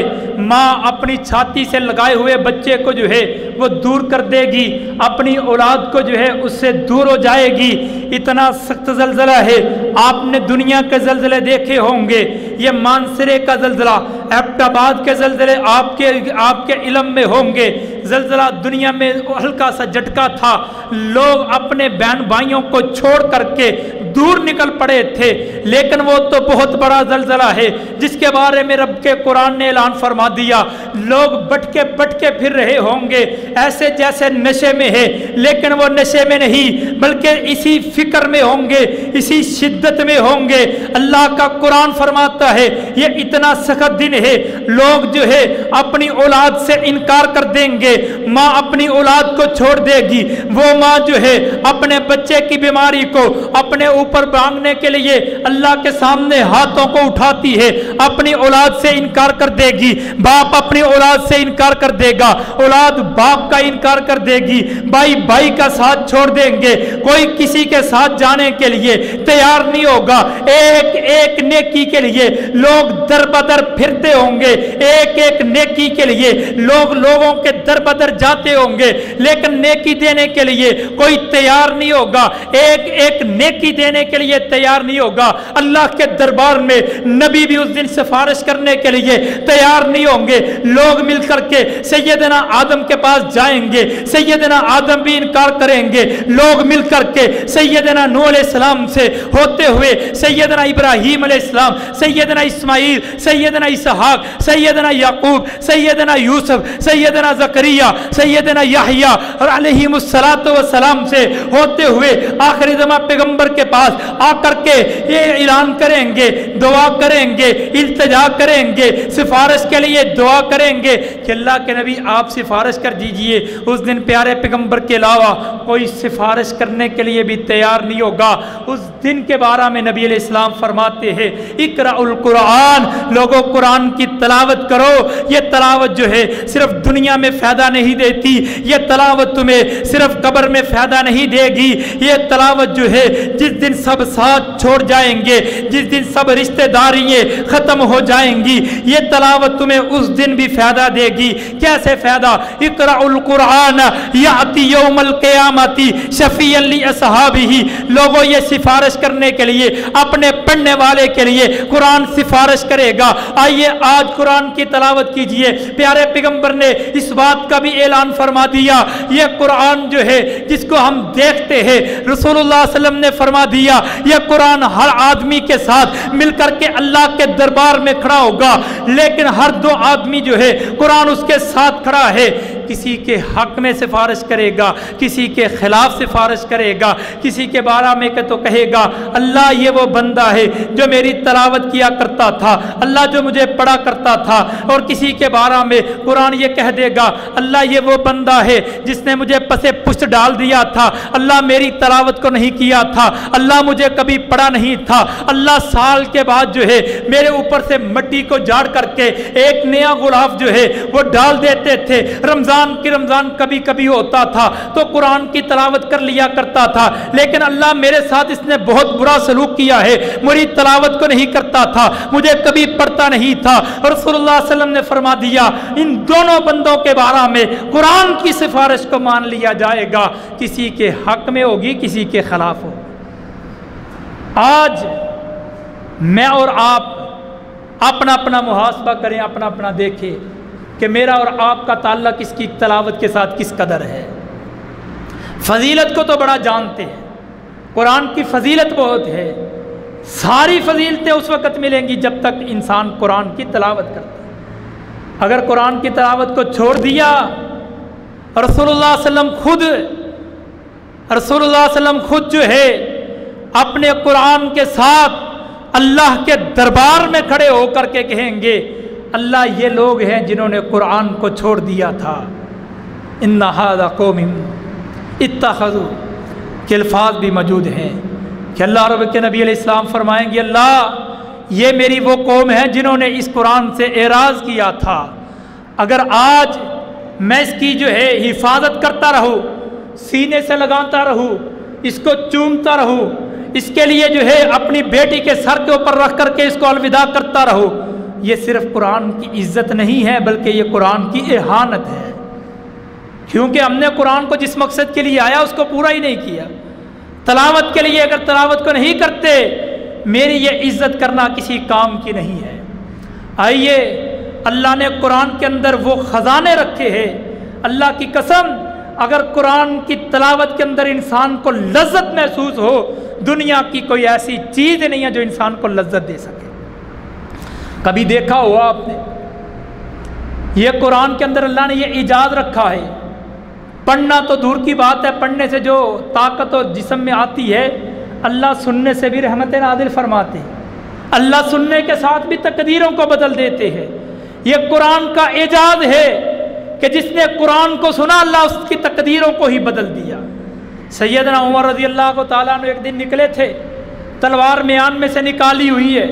ماں اپنی چھاتی سے لگائے ہوئے بچے کو جو ہے وہ دور کر دے گی، اپنی اولاد کو جو ہے اس سے دور ہو جائے گی، اتنا سخت زلزلہ ہے۔ آپ نے دنیا کے زلزلے دیکھے ہوں گے، یہ مانسرے کا زلزلہ، ایبٹ آباد کے زلزلے آپ کے علم میں ہوں گے۔ زلزلہ دنیا میں ہلکا سا جھٹکا تھا، لوگ اپنے بہن بھائیوں کو چھوڑ کر کے دور نکل پڑے تھے، لیکن وہ تو بہت بڑا زلزلہ ہے جس کے بارے میں رب کے قرآن نے اعلان فرما دیا۔ لوگ بٹ کے پھر رہے ہوں گے ایسے جیسے نشے میں ہے، لیکن وہ نشے میں نہیں بلکہ اسی فکر میں ہوں گے، اسی شدت میں ہوں گے۔ اللہ کا قرآن فرماتا ہے یہ اتنا سخت دن ہے، لوگ جو ہے اپنی اولاد سے انکار کر دیں گے، ماں اپنی اولاد کو چھوڑ دے گی، وہ ماں جو ہے اپنے بچے کی بیماری کو اپنے اوپر بانگنے کے لیے اللہ کے سامنے ہاتھوں کو اٹھاتی ہے، اپنی اولاد سے انکار کر دے گی، باپ اپنی اولاد سے انکار کر دے گا، اولاد باپ کا انکار کر دے گی، بھائی بھائی کا ساتھ چھوڑ دیں گے، کوئی کسی کے ساتھ جانے کے لیے تیار نہیں ہوگا۔ ایک ایک نیکی کے لیے لوگ در بدر پھرتے ہوں گے، ایک ایک نیکی کے لیے لوگوں کے در بدر جاتے ہوں گے، لیکن نیکی دینے کے لیے کوئی تیار نہیں ہوگا، ایک ایک نیکی دینے کے لیے تیار نہیں ہوگا۔ اللہ کے دربار میں نبی بھی اس دن سفارش کرنے کے لیے تیار نہیں ہوں گے، لوگ مل کر کے سیدنا آدم کے پاس جائیں گے، سیدنا آدم بھی انکار کریں گے، لوگ مل کر کے سیدنا نوح علیہ السلام سے ہوتے ہوئے سیدنا ابراہیم علیہ السلام، سیدنا اسماعیل، سیدنا اسحاق، سیدنا یعقوب، سیدنا یوسف، سیدنا زکریا، سیدنا یحییٰ اور علیہم السلام سے ہوتے ہوئے آخری زمان پیغمبر کے پاس آ کر کے یہ اعلان کریں گے، دعا کریں گے، التجا کریں گے، سفارش کے لیے دعا کریں گے کہ اللہ کے نبی آپ سفارش کر دیجئے۔ اس دن پیارے پیغمبر کے علاوہ کوئی سفارش کرنے کے لیے بھی تیار نہیں ہوگا۔ اس دن کے بارے میں نبی علیہ السلام فرماتے ہیں اقرأ القرآن، لوگوں قرآن کی تلاوت کرو۔ یہ تلاوت جو ہے صرف دنیا میں فائدہ نہیں دیتی، یہ تلاوت تمہیں صرف قبر میں فائدہ نہیں دے گی، یہ تلاوت جو ہے جس دن سب ساتھ چھوڑ جائیں گے، جس دن سب رشتہ داریاں ختم ہو جائیں گی، یہ تلاوت تمہیں اس دن بھی فائدہ دے گی۔ کیسے فائدہ؟ اقرأ القرآن یأتی یوم القیامت شفیعا لاصحابہ، لوگوں یہ سفارش کرنے کے لیے اپنے پڑھنے والے کے لیے قرآن سفارش کرے گا۔ آئیے آج قرآن کی تلاوت کیجئے۔ پیارے پیغمبر نے اس بات کا بھی اعلان فرما دیا، یہ قرآن جو ہے جس کو ہم دیکھتے ہیں، رسول اللہ صلی اللہ علیہ وسلم نے فرما دیا یہ قرآن ہر آدمی کے ساتھ مل کر کے اللہ کے دربار میں کھڑا ہوگا، لیکن ہر دو آدمی جو ہے قرآن اس کے ساتھ کھڑا ہے، کسی کے حق میں سفارش کرے گا، کسی کے خلاف سفارش کرے گا، کسی کے بارے میں کہ تو کہے گا اللہ یہ وہ بندہ ہے جو میری تلاوت کیا کرتا تھا، اللہ جو مجھے پڑھا کرتا تھا، اور کسی کے بارے میں قرآن یہ کہہ دے گا اللہ یہ وہ بندہ ہے جس نے مجھے پسے پشت ڈال دیا تھا، اللہ میری تلاوت کو نہیں کیا تھا، اللہ مجھے کبھی پڑھا نہیں تھا، اللہ سال کے بعد جو ہے میرے اوپر سے مٹی کو جھاڑ کر کے ایک نیا غلاف جو ہے وہ ڈال دیتے تھے، رمضان کبھی کبھی ہوتا تھا تو قرآن کی تلاوت کر لیا کرتا تھا، لیکن اللہ میرے ساتھ اس نے بہت برا سلوک کیا ہے، میری تلاوت کو نہیں کرتا تھا، مجھے کبھی پڑھتا نہیں تھا۔ رسول اللہ صلی اللہ علیہ وسلم نے فرما دیا ان دونوں بندوں کے بارے میں قرآن کی سفارش کو مان لیا جائے گا، کسی کے حق میں ہوگی کسی کے خلاف ہو۔ آج میں اور آپ اپنا اپنا محاسبہ کریں، اپنا اپنا دیکھیں کہ میرا اور آپ کا تعلق اس کی تلاوت کے ساتھ کس قدر ہے۔ فضیلت کو تو بڑا جانتے ہیں، قرآن کی فضیلت بہت ہے، ساری فضیلتیں اس وقت ملیں گی جب تک انسان قرآن کی تلاوت کرتا ہے۔ اگر قرآن کی تلاوت کو چھوڑ دیا، رسول اللہ صلی اللہ علیہ وسلم خود جو ہے اپنے قرآن کے ساتھ اللہ کے دربار میں کھڑے ہو کر کے کہیں گے اللہ یہ لوگ ہیں جنہوں نے قرآن کو چھوڑ دیا تھا۔ ان ھذا قوم اتخذوا کے الفاظ بھی موجود ہیں کہ اللہ رب کے نبی علیہ السلام فرمائیں گے اللہ یہ میری وہ قوم ہے جنہوں نے اس قرآن سے اعراض کیا تھا، اگر آج میں اس کی جو ہے حفاظت کرتا رہوں، سینے سے لگاتا رہوں، اس کو چومتا رہوں، اس کے لیے جو ہے اپنی بیٹی کے سر کے اوپر رکھ کر کے اس کو الوداع کرتا رہوں، یہ صرف قرآن کی عزت نہیں ہے بلکہ یہ قرآن کی اہانت ہے، کیونکہ ہم نے قرآن کو جس مقصد کے لیے آیا اس کو پورا ہی نہیں کیا۔ تلاوت کے لیے اگر تلاوت کو نہیں کرتے، میری یہ عزت کرنا کسی کام کی نہیں ہے۔ آئیے اللہ نے قرآن کے اندر وہ خزانے رکھے ہیں، اللہ کی قسم اگر قرآن کی تلاوت کے اندر انسان کو لذت محسوس ہو، دنیا کی کوئی ایسی چیز نہیں ہے جو انسان کو لذت دے سکے۔ کبھی دیکھا ہوا آپ نے، یہ قرآن کے اندر اللہ نے یہ ایجاد رکھا ہے، پڑھنا تو دور کی بات ہے، پڑھنے سے جو طاقت اور جسم میں آتی ہے، اللہ سننے سے بھی رحمت نازل فرماتے ہیں، اللہ سننے کے ساتھ بھی تقدیروں کو بدل دیتے ہیں۔ یہ قرآن کا اعجاز ہے کہ جس نے قرآن کو سنا اللہ اس کی تقدیروں کو ہی بدل دیا۔ سیدنا عمر رضی اللہ تعالیٰ عنہ ایک دن نکلے تھے، تلوار میان میں سے نکالی ہوئی ہے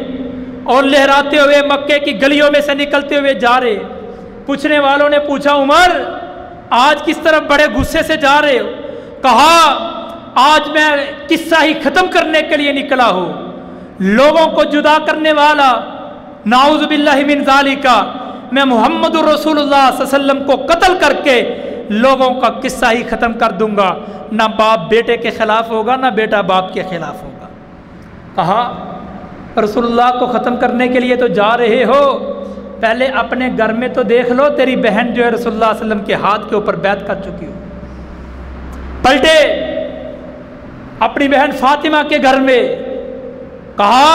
اور لہراتے ہوئے مکے کی گلیوں میں سے نکلتے ہوئے جا رہے۔ پوچھنے والوں نے پوچھا عمر آج کس طرف بڑے غصے سے جا رہے ہو؟ کہا آج میں قصہ ہی ختم کرنے کے لیے نکلا ہوں، لوگوں کو جدا کرنے والا، نعوذ باللہ من ذالک، میں محمد رسول اللہ صلی اللہ علیہ وسلم کو قتل کر کے لوگوں کا قصہ ہی ختم کر دوں گا، نہ باپ بیٹے کے خلاف ہوگا نہ بیٹا باپ کے خلاف ہوگا۔ کہا رسول اللہ کو ختم کرنے کے لیے تو جا رہے ہو، پہلے اپنے گھر میں تو دیکھ لو، تیری بہن جو ہے رسول اللہ صلی اللہ علیہ وسلم کے ہاتھ کے اوپر بیعت کر چکی ہو۔ پلٹے اپنی بہن فاطمہ کے گھر میں، کہا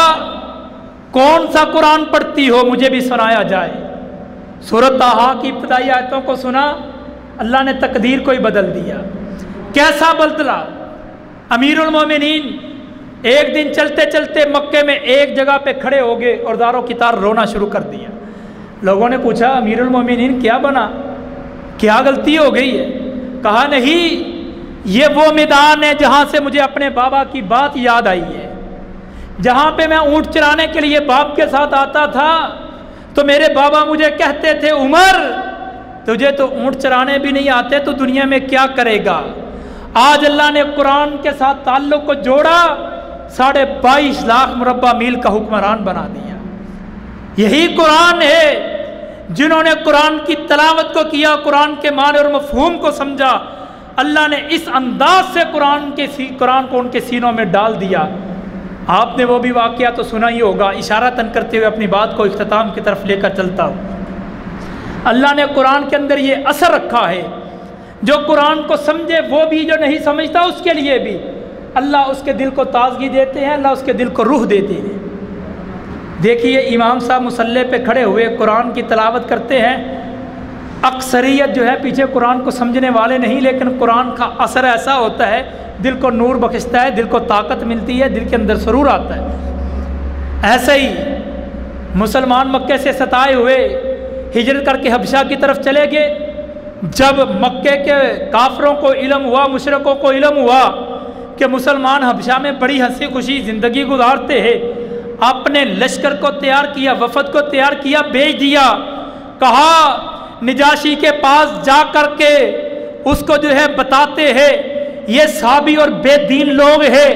کون سا قرآن پڑھتی ہو مجھے بھی سنایا جائے۔ سورۃ طٰہٰ کی ابتدائی آیتوں کو سنا، اللہ نے تقدیر کو ہی بدل دیا۔ کیسا بدلا؟ امیر المومنین ایک دن چلتے چلتے مکے میں ایک جگہ پہ کھڑے ہو گئے اور دار و کتار رونا شروع کر دیا۔ لوگوں نے پوچھا امیر المومنین کیا بنا، کیا غلطی ہو گئی ہے؟ کہا نہیں، یہ وہ میدان ہے جہاں سے مجھے اپنے بابا کی بات یاد آئی ہے، جہاں پہ میں اونٹ چرانے کے لیے باپ کے ساتھ آتا تھا تو میرے بابا مجھے کہتے تھے عمر تجھے تو اونٹ چرانے بھی نہیں آتے تو دنیا میں کیا کرے گا۔ آج اللہ نے قرآن کے ساتھ تعلق کو جوڑا، 22.5 لاکھ مربع میل کا حکمران بنا دیا۔ یہی قرآن ہے، جنہوں نے قرآن کی تلاوت کو کیا، قرآن کے معنی اور مفہوم کو سمجھا، اللہ نے اس انداز سے قرآن کو ان کے سینوں میں ڈال دیا۔ آپ نے وہ بھی واقعہ تو سنا ہی ہوگا، اشارتاً کرتے ہوئے اپنی بات کو اختتام کی طرف لے کر چلتا ہوں۔ اللہ نے قرآن کے اندر یہ اثر رکھا ہے، جو قرآن کو سمجھے وہ بھی، جو نہیں سمجھتا اس کے لیے بھی اللہ اس کے دل کو تازگی دیتے ہیں، اللہ اس کے دل کو روح دیتے ہیں۔ دیکھیے امام صاحب مصلی پہ کھڑے ہوئے قرآن کی تلاوت کرتے ہیں، اکثریت جو ہے پیچھے قرآن کو سمجھنے والے نہیں، لیکن قرآن کا اثر ایسا ہوتا ہے دل کو نور بخشتا ہے، دل کو طاقت ملتی ہے، دل کے اندر سرور آتا ہے۔ ایسے ہی مسلمان مکے سے ستائے ہوئے ہجرت کر کے حبشہ کی طرف چلے گئے۔ جب مکے کے کافروں کو علم ہوا، مشرکوں کو علم ہوا کہ مسلمان حبشہ میں بڑی ہنسی خوشی زندگی گزارتے ہیں، اپنے لشکر کو تیار کیا، وفد کو تیار کیا، بھیج دیا، کہا نجاشی کے پاس جا کر کے اس کو جو ہے بتاتے ہیں یہ صحابی اور بے دین لوگ ہیں،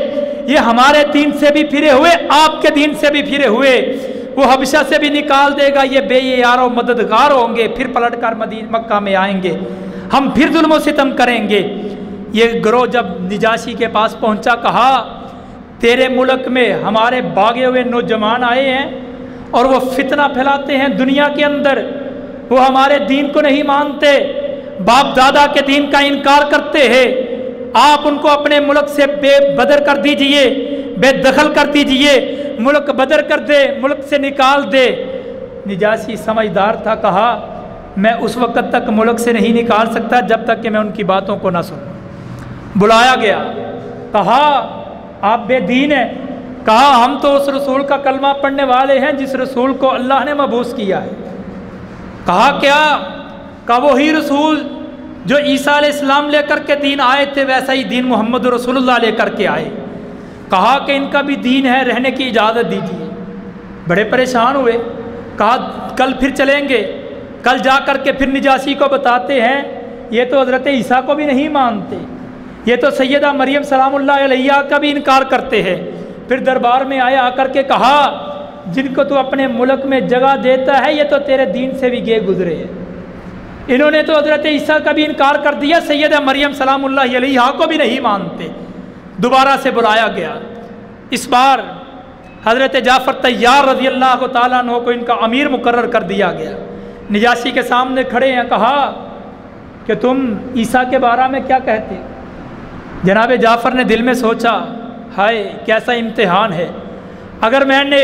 یہ ہمارے دین سے بھی پھرے ہوئے، آپ کے دین سے بھی پھرے ہوئے، وہ حبشہ سے بھی نکال دے گا، یہ بے یار و مددگار ہوں گے، پھر پلٹ کر مکہ میں آئیں گے، ہم پھر ظلم و ستم کریں گے۔ یہ گروہ جب نجاشی کے پاس پہنچا، کہا تیرے ملک میں ہمارے بھاگے ہوئے نوجوان آئے ہیں اور وہ فتنہ پھیلاتے ہیں دنیا کے اندر، وہ ہمارے دین کو نہیں مانتے، باپ دادا کے دین کا انکار کرتے ہیں، آپ ان کو اپنے ملک سے بے بدر کر دیجئے، بے دخل کر دیجئے، ملک بدر کر دے، ملک سے نکال دے۔ نجاشی سمجھدار تھا، کہا میں اس وقت تک ملک سے نہیں نکال سکتا جب تک کہ میں ان کی باتوں کو نہ سنوں۔ بلایا گیا، کہا آپ بے دین ہیں، کہا ہم تو اس رسول کا کلمہ پڑھنے والے ہیں جس رسول کو اللہ نے مبعوث کیا ہے۔ کہا کیا؟ کہا وہی رسول جو عیسیٰ علیہ السلام لے کر کے دین آئے تھے، ویسا ہی دین محمد رسول اللہ لے کر کے آئے۔ کہا کہ ان کا بھی دین ہے، رہنے کی اجازت دیجیے۔ بڑے پریشان ہوئے، کہا کل پھر چلیں گے۔ کل جا کر کے پھر نجاشی کو بتاتے ہیں یہ تو حضرت عیسیٰ کو بھی نہیں مانتے، یہ تو سیدہ مریم سلام اللہ علیہا کا بھی انکار کرتے ہیں۔ پھر دربار میں آیا، آ کر کے کہا جن کو تو اپنے ملک میں جگہ دیتا ہے یہ تو تیرے دین سے بھی گئے گزرے ہیں، انہوں نے تو حضرت عیسیٰ کا بھی انکار کر دیا، سیدہ مریم سلام اللہ علیہا کو بھی نہیں مانتے۔ دوبارہ سے بلایا گیا، اس بار حضرت جعفر طیار رضی اللہ تعالیٰ عنہ کو ان کا امیر مقرر کر دیا گیا۔ نجاشی کے سامنے کھڑے ہیں، کہا کہ تم عیسیٰ کے بارے میں کیا کہتے؟ جناب جعفر نے دل میں سوچا، ہائے کیسا امتحان ہے، اگر میں نے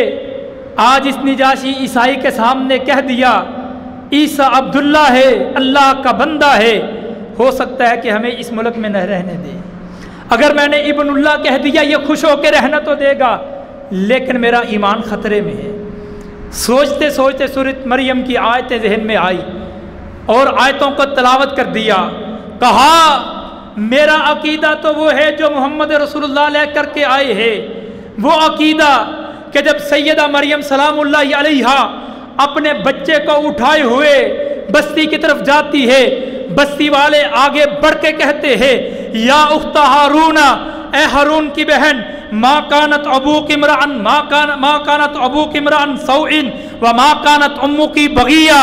آج اس نجاشی عیسائی کے سامنے کہہ دیا عیسیٰ عبداللہ ہے، اللہ کا بندہ ہے، ہو سکتا ہے کہ ہمیں اس ملک میں نہ رہنے دے۔ اگر میں نے ابن اللہ کہہ دیا یہ خوش ہو کے رہنا تو دے گا، لیکن میرا ایمان خطرے میں ہے۔ سوچتے سوچتے سورۃ مریم کی آیتیں ذہن میں آئی اور آیتوں کو تلاوت کر دیا۔ کہا میرا عقیدہ تو وہ ہے جو محمد رسول اللہ لے کر کے آئے ہیں، وہ عقیدہ کہ جب سیدہ مریم سلام اللہ علیہا اپنے بچے کو اٹھائے ہوئے بستی کی طرف جاتی ہے، بستی والے آگے بڑھ کے کہتے ہیں یا اخت ہارون، اے ہارون کی بہن، ما کانت ابوک امرأن ما کانت ابوک امرأن سوء وما کانت امک بغیہ،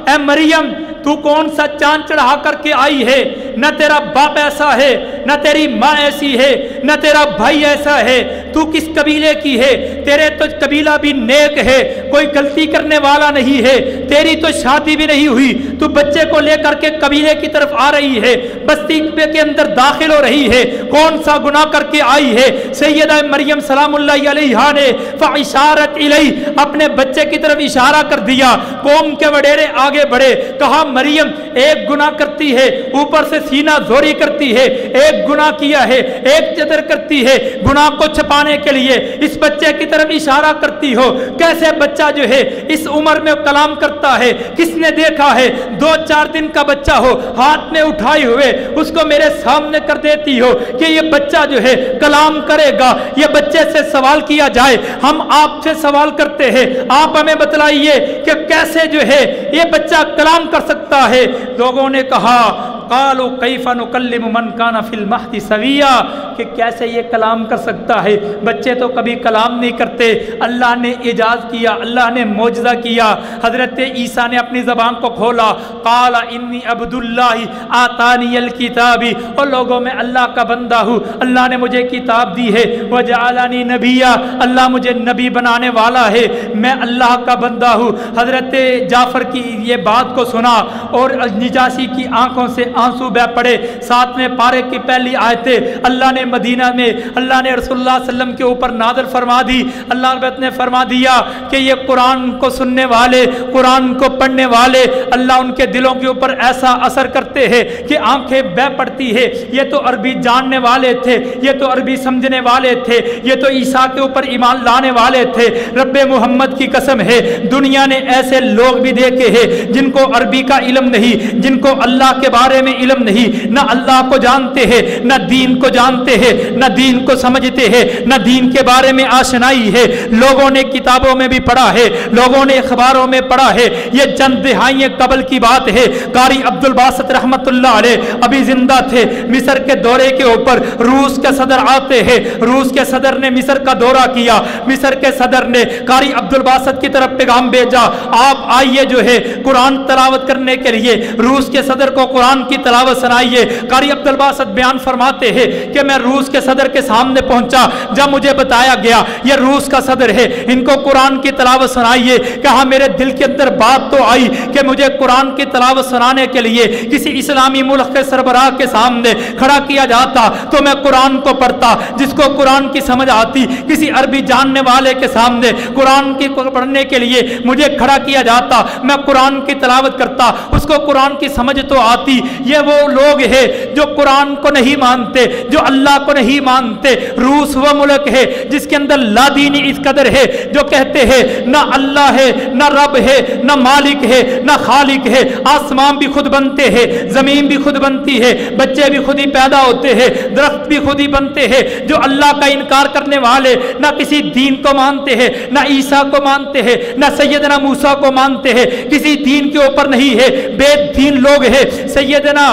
اے مریم تو کون سا چاند چڑھا کر کے آئی ہے؟ نہ تیرا باپ ایسا ہے، نہ تیری ماں ایسی ہے، نہ تیرا بھائی ایسا ہے، تو کس قبیلے کی ہے؟ تیرے تو قبیلہ بھی نیک ہے، کوئی غلطی کرنے والا نہیں ہے، تیری تو شادی بھی نہیں ہوئی، تو بچے کو لے کر کے قبیلے کی طرف آ رہی ہے، بستی کے اندر داخل ہو رہی ہے، کون سا گناہ کر کے آئی ہے؟ سیدہ مریم سلام اللہ علیہا نے فاشارت الی، اپنے بچے کی طرف اشارہ کر دیا۔ قوم کے وڈیرے آگے بڑھے، کہا مریم ایک گناہ کرتی ہے، اوپر سے سینہ زوری کرتی ہے، ایک گناہ کیا ہے، ایک چدر کرتی ہے، گناہ کو چھپانے کے لیے اس بچے کی طرف اشارہ کرتی ہو، کیسے بچہ جو ہے اس عمر میں کلام کرتا ہے؟ کس نے دیکھا ہے 2-4 دن کا بچہ ہو، ہاتھ میں اٹھائے ہوئے اس کو میرے سامنے کر دیتی ہو کہ یہ بچہ جو ہے کلام کرے گا؟ یہ بچے سے سوال کیا جائے، ہم آپ سے سوال کرتے ہیں، آپ ہمیں بتلائیے کہ کیسے جو ہے یہ بچہ کلام کر سکتا ہے؟ لوگوں نے کہا قالوا کیف نکلم من کان فی المہد سویا، کہ کیسے یہ کلام کر سکتا ہے؟ بچے تو کبھی کلام نہیں کرتے۔ اللہ نے اعجاز کیا، اللہ نے معجزہ کیا، حضرت عیسیٰ نے اپنی زبان کو کھولا، قال انی عبد اللہ آتانی الکتاب، اور لوگوں میں اللہ کا بندہ ہوں، اللہ نے مجھے کتاب دی ہے، وجعلنی نبیا، اللہ مجھے نبی بنانے والا ہے، میں اللہ کا بندہ ہوں۔ حضرت جعفر کی یہ بات کو سنا اور نجاشی کی آنکھوں سے آنسو بہ پڑے۔ 7ویں پارے کی پہلی آیتیں اللہ نے مدینہ میں اللہ نے رسول اللہ صلی اللہ علیہ وسلم کے اوپر نازل فرما دی۔ اللہ رب نے فرما دیا کہ یہ قرآن کو سننے والے، قرآن کو پڑھنے والے، اللہ ان کے دلوں کے اوپر ایسا اثر کرتے ہیں کہ آنکھیں بہ پڑتی ہے۔ یہ تو عربی جاننے والے تھے، یہ تو عربی سمجھنے والے تھے، یہ تو عیسیٰ کے اوپر ایمان لانے والے تھے۔ رب محمد کی قسم ہے دنیا نے ایسے لوگ بھی دیکھے ہیں جن کو عربی کا علم نہیں، جن کو اللہ کے بارے میں علم نہیں، نہ اللہ کو جانتے ہیں، نہ دین کو جانتے ہیں، نہ دین کو سمجھتے ہیں، نہ دین کے بارے میں آشنائی ہے۔ لوگوں نے کتابوں میں بھی پڑھا ہے، لوگوں نے اخباروں میں پڑھا ہے، یہ چند دہائیاں قبل کی بات ہے۔ قاری عبد الباسط رحمت اللہ علیہ ابھی زندہ تھے، مصر کے دورے کے اوپر روس کے صدر آتے ہیں، روس کے صدر نے مصر کا دورہ کیا، مصر کے صدر نے قاری عبد الباسط کی طرف پیغام بھیجا، آپ آئیے جو ہے قرآن تلاوت کرنے کے لیے۔ روس کے صدر کو قرآن کی تلاوت سنائیے۔ قاری عبدالباسط بیان فرماتے ہیں کہ میں روس کے صدر کے سامنے پہنچا، جب مجھے بتایا گیا یہ روس کا صدر ہے، ان کو قرآن کی تلاوت سنائیے، کہا میرے دل کے اندر بات تو آئی کہ مجھے قرآن کی تلاوت سنانے کے لیے کسی اسلامی ملک کے سربراہ کے سامنے کھڑا کیا جاتا تو میں قرآن کو پڑھتا، جس کو قرآن کی سمجھ آتی، کسی عربی جاننے والے کے سامنے قرآن کی پڑھنے کے لیے مجھے کھڑا کیا جاتا، میں قرآن کی تلاوت کرتا، اس کو قرآن کی سمجھ تو آتی۔ یہ وہ لوگ ہیں جو قرآن کو نہیں مانتے، جو اللہ کو نہیں مانتے۔ روس وہ ملک ہے جس کے اندر لا دینی اس قدر ہے، جو کہتے ہیں نہ اللہ ہے، نہ رب ہے، نہ مالک ہے، نہ خالق ہے، آسمان بھی خود بنتے ہیں، زمین بھی خود بنتی ہے، بچے بھی خود ہی پیدا ہوتے ہیں، درخت بھی خود ہی بنتے ہیں۔ جو اللہ کا انکار کرنے والے نہ کسی دین کو مانتے ہیں، نہ عیسیٰ کو مانتے ہیں، نہ سیدنا موسیٰ کو مانتے ہیں، کسی دین کے اوپر نہیں ہے، بے دین لوگ ہیں۔ سیدنا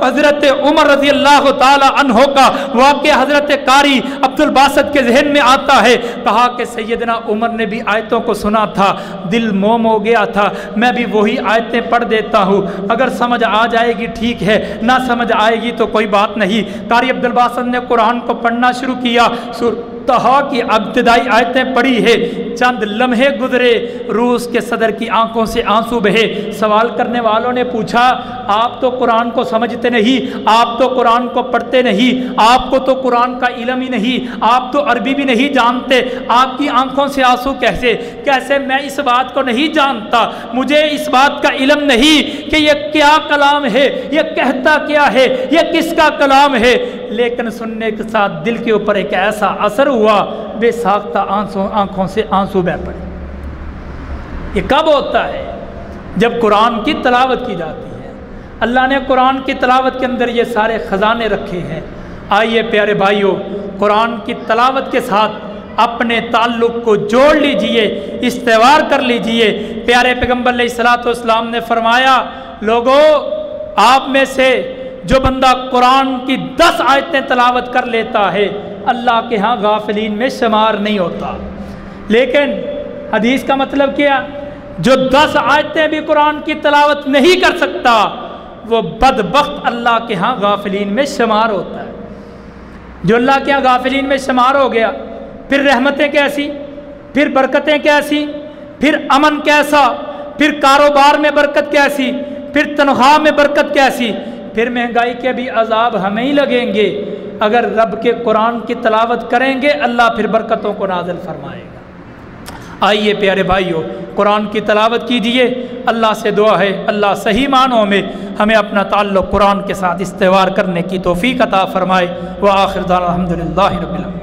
حضرت عمر رضی اللہ تعالی عنہ کا واقعہ حضرت قاری عبدالباسط کے ذہن میں آتا ہے، کہا کہ سیدنا عمر نے بھی آیتوں کو سنا تھا، دل موم ہو گیا تھا، میں بھی وہی آیتیں پڑھ دیتا ہوں، اگر سمجھ آ جائے گی ٹھیک ہے، نہ سمجھ آئے گی تو کوئی بات نہیں۔ قاری عبدالباسط نے قرآن کو پڑھنا شروع کیا، تہا کی ابتدائی آیتیں پڑھی ہے، چند لمحے گزرے، روس کے صدر کی آنکھوں سے آنسو بہے۔ سوال کرنے والوں نے پوچھا آپ تو قرآن کو سمجھتے نہیں، آپ تو قرآن کو پڑھتے نہیں، آپ کو تو قرآن کا علم ہی نہیں، آپ تو عربی بھی نہیں جانتے، آپ کی آنکھوں سے آنسو کیسے؟ میں اس بات کو نہیں جانتا، مجھے اس بات کا علم نہیں کہ یہ کیا کلام ہے، یہ کہتا کیا ہے، یہ کس کا کلام ہے، لیکن سننے کے ساتھ دل کے اوپر ایک ایسا اثر ہوا، بے ساختہ آنکھوں سے آنسو بہہ پڑے۔ یہ کب ہوتا ہے؟ جب قرآن کی تلاوت کی جاتی ہے۔ اللہ نے قرآن کی تلاوت کے اندر یہ سارے خزانے رکھے ہیں۔ آئیے پیارے بھائیوں، قرآن کی تلاوت کے ساتھ اپنے تعلق کو جوڑ لیجئے، استوار کر لیجئے۔ پیارے پیغمبر علیہ الصلوۃ والسلام نے فرمایا، لوگوں آپ میں سے جو بندہ قرآن کی 10 آیتیں تلاوت کر لیتا ہے اللہ کے ہاں غافلین میں شمار نہیں ہوتا۔ لیکن حدیث کا مطلب کیا؟ جو 10 آیتیں بھی قرآن کی تلاوت نہیں کر سکتا وہ بدبخت اللہ کے ہاں غافلین میں شمار ہوتا ہے۔ جو اللہ کے ہاں غافلین میں شمار ہو گیا، پھر رحمتیں کیسی، پھر برکتیں کیسی، پھر امن کیسا، پھر کاروبار میں برکت کیسی، پھر تنخواہ میں برکت کیسی، پھر مہنگائی کے بھی عذاب ہمیں ہی لگیں گے۔ اگر رب کے قرآن کی تلاوت کریں گے اللہ پھر برکتوں کو نازل فرمائے گا۔ آئیے پیارے بھائیوں، قرآن کی تلاوت کیجئے۔ اللہ سے دعا ہے اللہ صحیح معنوں میں ہمیں اپنا تعلق قرآن کے ساتھ استوار کرنے کی توفیق عطا فرمائے۔ وآخر دعوانا الحمدللہ رب العالمین۔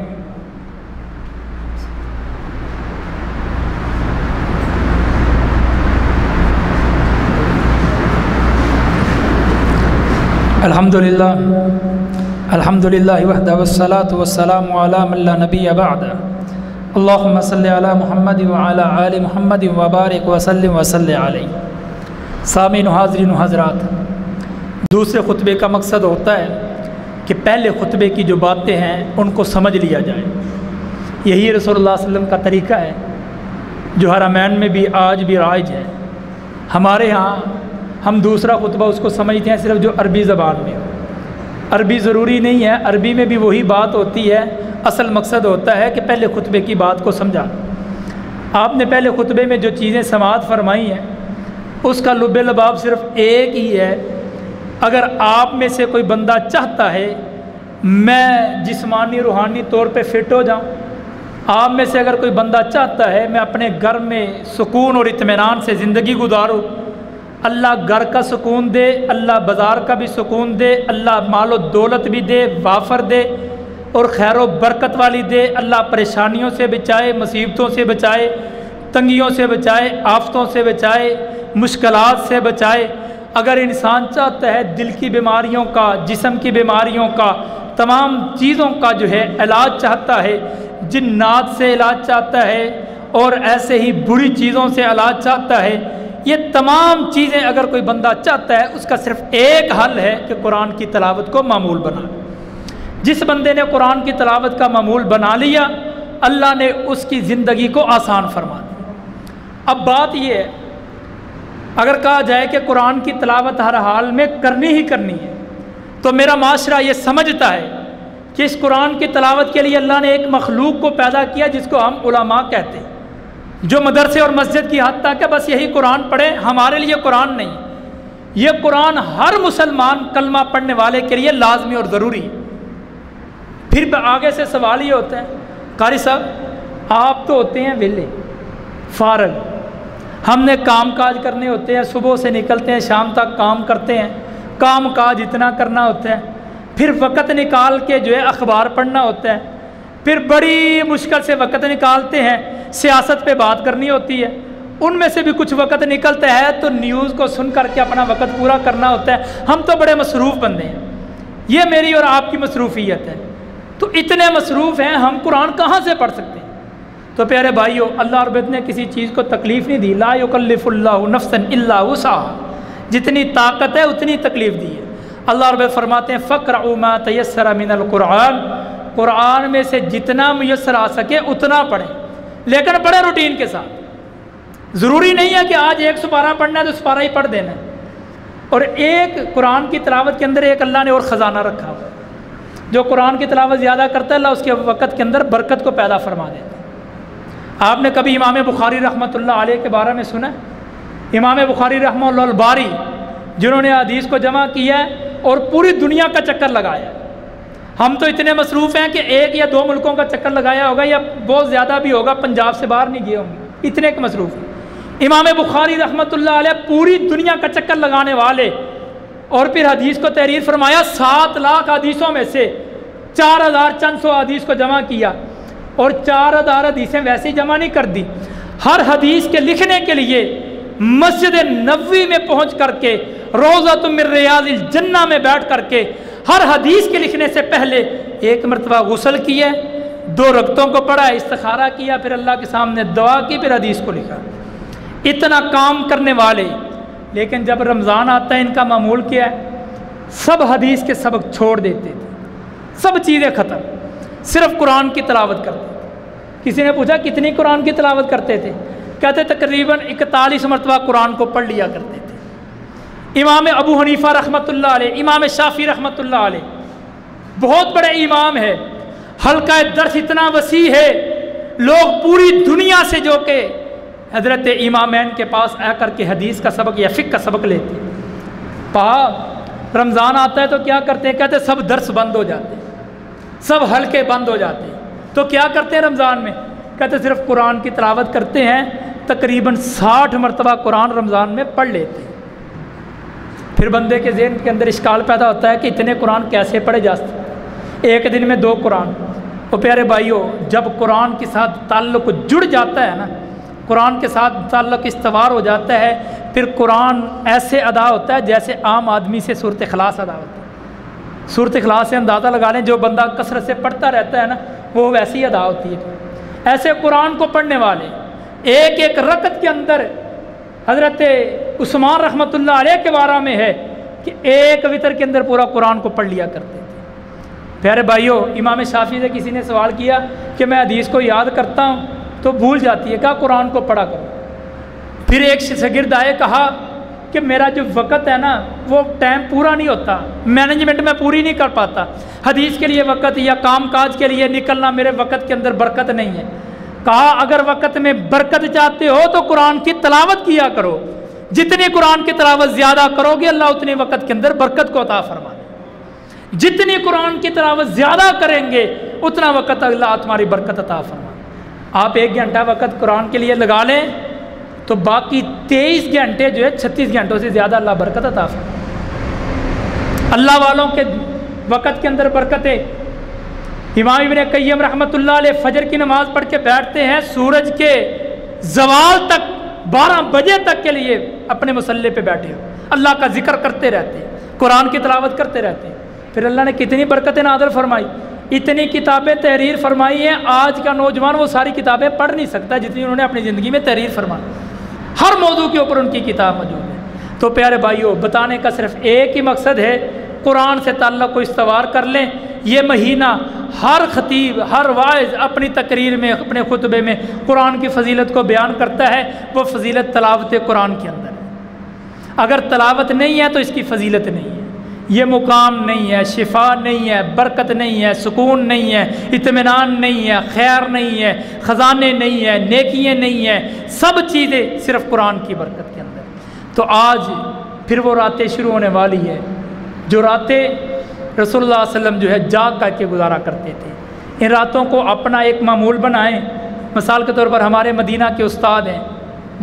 الحمدللہ وحدہ والصلاة والسلام علی من لا نبی بعد۔ اللہم صلی علی محمد وعلی آل محمد وبارک وسلم وصلی علیہ۔ سامعین و حاضرین و حضرات، دوسرے خطبے کا مقصد ہوتا ہے کہ پہلے خطبے کی جو باتیں ہیں ان کو سمجھ لیا جائے۔ یہی رسول اللہ صلی اللہ علیہ وسلم کا طریقہ ہے جو حرمین میں بھی آج بھی رائج ہے۔ ہمارے ہاں ہم دوسرا خطبہ اس کو سمجھتے ہیں صرف جو عربی زبان میں ہو۔ عربی ضروری نہیں ہے، عربی میں بھی وہی بات ہوتی ہے، اصل مقصد ہوتا ہے کہ پہلے خطبے کی بات کو سمجھا۔ آپ نے پہلے خطبے میں جو چیزیں سماعت فرمائی ہیں اس کا لب لباب صرف ایک ہی ہے۔ اگر آپ میں سے کوئی بندہ چاہتا ہے میں جسمانی روحانی طور پہ فٹ ہو جاؤں، آپ میں سے اگر کوئی بندہ چاہتا ہے میں اپنے گھر میں سکون اور اطمینان سے زندگی گزاروں، اللہ گھر کا سکون دے، اللہ بازار کا بھی سکون دے، اللہ مال و دولت بھی دے، وافر دے اور خیر و برکت والی دے، اللہ پریشانیوں سے بچائے، مصیبتوں سے بچائے، تنگیوں سے بچائے، آفتوں سے بچائے، مشکلات سے بچائے۔ اگر انسان چاہتا ہے دل کی بیماریوں کا، جسم کی بیماریوں کا، تمام چیزوں کا جو ہے علاج چاہتا ہے، جنات سے علاج چاہتا ہے اور ایسے ہی بری چیزوں سے علاج چاہتا ہے، یہ تمام چیزیں اگر کوئی بندہ چاہتا ہے اس کا صرف ایک حل ہے کہ قرآن کی تلاوت کو معمول بنا۔ جس بندے نے قرآن کی تلاوت کا معمول بنا لیا اللہ نے اس کی زندگی کو آسان فرما دیا۔ اب بات یہ ہے اگر کہا جائے کہ قرآن کی تلاوت ہر حال میں کرنی ہی کرنی ہے تو میرا معاشرہ یہ سمجھتا ہے کہ اس قرآن کی تلاوت کے لیے اللہ نے ایک مخلوق کو پیدا کیا جس کو ہم علماء کہتے ہیں، جو مدرسے اور مسجد کی حد تک ہے بس یہی قرآن پڑھیں، ہمارے لیے قرآن نہیں۔ یہ قرآن ہر مسلمان کلمہ پڑھنے والے کے لیے لازمی اور ضروری ہے۔ پھر آگے سے سوال یہ ہوتا ہے، قاری صاحب آپ تو ہوتے ہیں ویلے فارغ، ہم نے کام کاج کرنے ہوتے ہیں، صبح سے نکلتے ہیں شام تک کام کرتے ہیں، کام کاج اتنا کرنا ہوتا ہے، پھر وقت نکال کے جو ہے اخبار پڑھنا ہوتا ہے، پھر بڑی مشکل سے وقت نکالتے ہیں سیاست پہ بات کرنی ہوتی ہے، ان میں سے بھی کچھ وقت نکلتا ہے تو نیوز کو سن کر کے اپنا وقت پورا کرنا ہوتا ہے۔ ہم تو بڑے مصروف بندے ہیں، یہ میری اور آپ کی مصروفیت ہے۔ تو اتنے مصروف ہیں، ہم قرآن کہاں سے پڑھ سکتے ہیں؟ تو پیارے بھائیو، اللہ رب العزت نے کسی چیز کو تکلیف نہیں دی، لا یکلف اللہ نفسا الا وسعها، جتنی طاقت ہے اتنی تکلیف دی ہے۔ اللہ رب العزت فرماتے ہیں فقرؤوا ما تیسر من القرآن، قرآن میں سے جتنا میسر آ سکے اتنا پڑھیں، لیکن پڑھیں روٹین کے ساتھ۔ ضروری نہیں ہے کہ آج ایک سپارہ پڑھنا ہے تو سپارہ ہی پڑھ دینا ہے۔ اور ایک قرآن کی تلاوت کے اندر ایک اللہ نے اور خزانہ رکھا ہوا، جو قرآن کی تلاوت زیادہ کرتا ہے اللہ اس کے وقت کے اندر برکت کو پیدا فرما دیتا ہے۔ آپ نے کبھی امام بخاری رحمۃ اللہ علیہ کے بارے میں سنا ہے؟ امام بخاری رحمہ اللہ الباری، جنہوں نے حدیث کو جمع کیا ہے اور پوری دنیا کا چکر لگایا ہے۔ ہم تو اتنے مصروف ہیں کہ ایک یا دو ملکوں کا چکر لگایا ہوگا یا بہت زیادہ بھی ہوگا، پنجاب سے باہر نہیں گئے ہوں گے، اتنے کے مصروف ہیں۔ امام بخاری رحمۃ اللہ علیہ پوری دنیا کا چکر لگانے والے، اور پھر حدیث کو تحریر فرمایا، 7 لاکھ حدیثوں میں سے 4000 چند سو حدیث کو جمع کیا، اور 4000 حدیثیں ویسے ہی جمع نہیں کر دی، ہر حدیث کے لکھنے کے لیے مسجد نبوی میں پہنچ کر کے روضۃ من ریاض الجنہ میں بیٹھ کر کے ہر حدیث کے لکھنے سے پہلے ایک مرتبہ غسل کیا، 2 رکعتوں کو پڑھا، استخارہ کیا، پھر اللہ کے سامنے دعا کی، پھر حدیث کو لکھا۔ اتنا کام کرنے والے، لیکن جب رمضان آتا ہے ان کا معمول کیا ہے؟ سب حدیث کے سبق چھوڑ دیتے تھے، سب چیزیں ختم، صرف قرآن کی تلاوت کرتے تھے۔ کسی نے پوچھا کتنی قرآن کی تلاوت کرتے تھے؟ کہتے تقریباً 41 مرتبہ قرآن کو پڑھ لیا کرتے تھے۔ امام ابو حنیفہ رحمۃ اللہ علیہ، امام شافعی رحمۃ اللہ علیہ بہت بڑے امام ہے، حلقہ درس اتنا وسیع ہے، لوگ پوری دنیا سے جو کہ حضرت امامین کے پاس آ کر کے حدیث کا سبق یا فقہ کا سبق لیتے ہیں۔ رمضان آتا ہے تو کیا کرتے ہیں؟ کہتے ہیں سب درس بند ہو جاتے ہیں، سب حلقے بند ہو جاتے ہیں، تو کیا کرتے ہیں رمضان میں؟ کہتے ہیں صرف قرآن کی تلاوت کرتے ہیں، تقریباً 60 مرتبہ قرآن رمضان میں پڑھ لیتے ہیں۔ پھر بندے کے ذہن کے اندر اشکال پیدا ہوتا ہے کہ اتنے قرآن کیسے پڑھے جا سکتے، ایک دن میں 2 قرآن۔ تو پیارے بھائیوں، جب قرآن کے ساتھ تعلق جڑ جاتا ہے نا، قرآن کے ساتھ تعلق استوار ہو جاتا ہے، پھر قرآن ایسے ادا ہوتا ہے جیسے عام آدمی سے سورۃ اخلاص ادا ہوتا ہے۔ سورۃ اخلاص سے اندازہ لگا لیں، جو بندہ کثرت سے پڑھتا رہتا ہے نا وہ ویسی ادا ہوتی ہے۔ ایسے قرآن کو پڑھنے والے ایک ایک رکعت کے اندر، حضرت عثمان رحمۃ اللہ علیہ کے بارے میں ہے کہ ایک وتر کے اندر پورا قرآن کو پڑھ لیا کرتے تھے۔ پیارے بھائیوں، امام شافعی سے کسی نے سوال کیا کہ میں حدیث کو یاد کرتا ہوں تو بھول جاتی ہے، کہا قرآن کو پڑھا کرو۔ پھر ایک شاگرد آئے، کہا کہ میرا جو وقت ہے نا وہ ٹائم پورا نہیں ہوتا، مینجمنٹ میں پوری نہیں کر پاتا، حدیث کے لیے وقت یا کام کاج کے لیے نکلنا میرے وقت کے اندر برکت نہیں ہے۔ کہا اگر وقت میں برکت چاہتے ہو تو قرآن کی تلاوت کیا کرو، جتنی قرآن کی تلاوت زیادہ کرو گے اللہ اتنے وقت کے اندر برکت کو عطا فرمائے، جتنی قرآن کی تلاوت زیادہ کریں گے اتنا وقت اللہ تمہاری برکت عطا فرمائے۔ آپ 1 گھنٹہ وقت قرآن کے لیے لگا لیں تو باقی 23 گھنٹے جو ہے 36 گھنٹوں سے زیادہ اللہ برکت عطا فرمائے۔ اللہ والوں کے وقت کے اندر برکت ہے۔ امام ابن قیم رحمۃ اللہ علیہ فجر کی نماز پڑھ کے بیٹھتے ہیں، سورج کے زوال تک 12 بجے تک کے لیے اپنے مصلی پہ بیٹھے ہو، اللہ کا ذکر کرتے رہتے ہیں، قرآن کی تلاوت کرتے رہتے ہیں۔ پھر اللہ نے کتنی برکتیں نازل فرمائی، اتنی کتابیں تحریر فرمائی ہیں، آج کا نوجوان وہ ساری کتابیں پڑھ نہیں سکتا جتنی انہوں نے اپنی زندگی میں تحریر فرمائی، ہر موضوع کے اوپر ان کی کتاب موجود ہے۔ تو پیارے بھائیوں، بتانے کا صرف ایک ہی مقصد ہے، قرآن سے تعلق کو استوار کر لیں۔ یہ مہینہ ہر خطیب، ہر واعظ اپنی تقریر میں، اپنے خطبے میں قرآن کی فضیلت کو بیان کرتا ہے، وہ فضیلت تلاوت قرآن کے اندر ہے۔ اگر تلاوت نہیں ہے تو اس کی فضیلت نہیں ہے، یہ مقام نہیں ہے، شفا نہیں ہے، برکت نہیں ہے، سکون نہیں ہے، اطمینان نہیں ہے، خیر نہیں ہے، خزانے نہیں ہے، نیکیاں نہیں ہیں، سب چیزیں صرف قرآن کی برکت کے اندر۔ تو آج پھر وہ راتیں شروع ہونے والی ہے جو راتیں رسول اللہ صلی اللہ علیہ وسلم جو ہے جاگ کر کے گزارا کرتے تھے۔ ان راتوں کو اپنا ایک معمول بنائیں۔ مثال کے طور پر ہمارے مدینہ کے استاد ہیں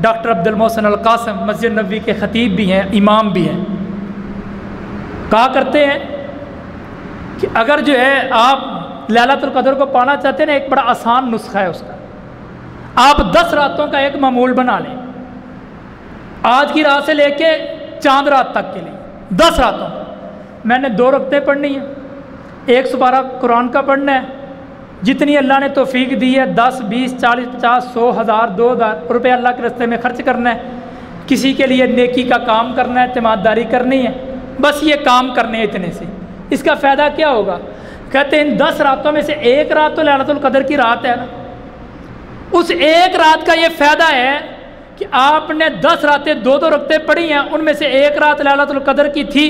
ڈاکٹر عبد المحسن القاسم، مسجد نبوی کے خطیب بھی ہیں، امام بھی ہیں، کہا کرتے ہیں کہ اگر جو ہے آپ لیلۃ القدر کو پانا چاہتے ہیں نا، ایک بڑا آسان نسخہ ہے اس کا، آپ 10 راتوں کا ایک معمول بنا لیں، آج کی رات سے لے کے چاند رات تک کے لیے 10 راتوں کا میں نے 2 رکعتیں پڑھنی ہیں، 1 سپارہ قرآن کا پڑھنا ہے، جتنی اللہ نے توفیق دی ہے 10 20 40 50 100 1000 2000 روپے اللہ کے راستے میں خرچ کرنا ہے، کسی کے لیے نیکی کا کام کرنا ہے، اعتماد داری کرنی ہے، بس یہ کام کرنے ہیں اتنے سے۔ اس کا فائدہ کیا ہوگا؟ کہتے ہیں ان 10 راتوں میں سے ایک رات تو لیلۃ القدر کی رات ہے نا، اس ایک رات کا یہ فائدہ ہے کہ آپ نے 10 راتیں 2 رکعتیں پڑھی ہیں، ان میں سے ایک رات لیلۃ القدر کی تھی،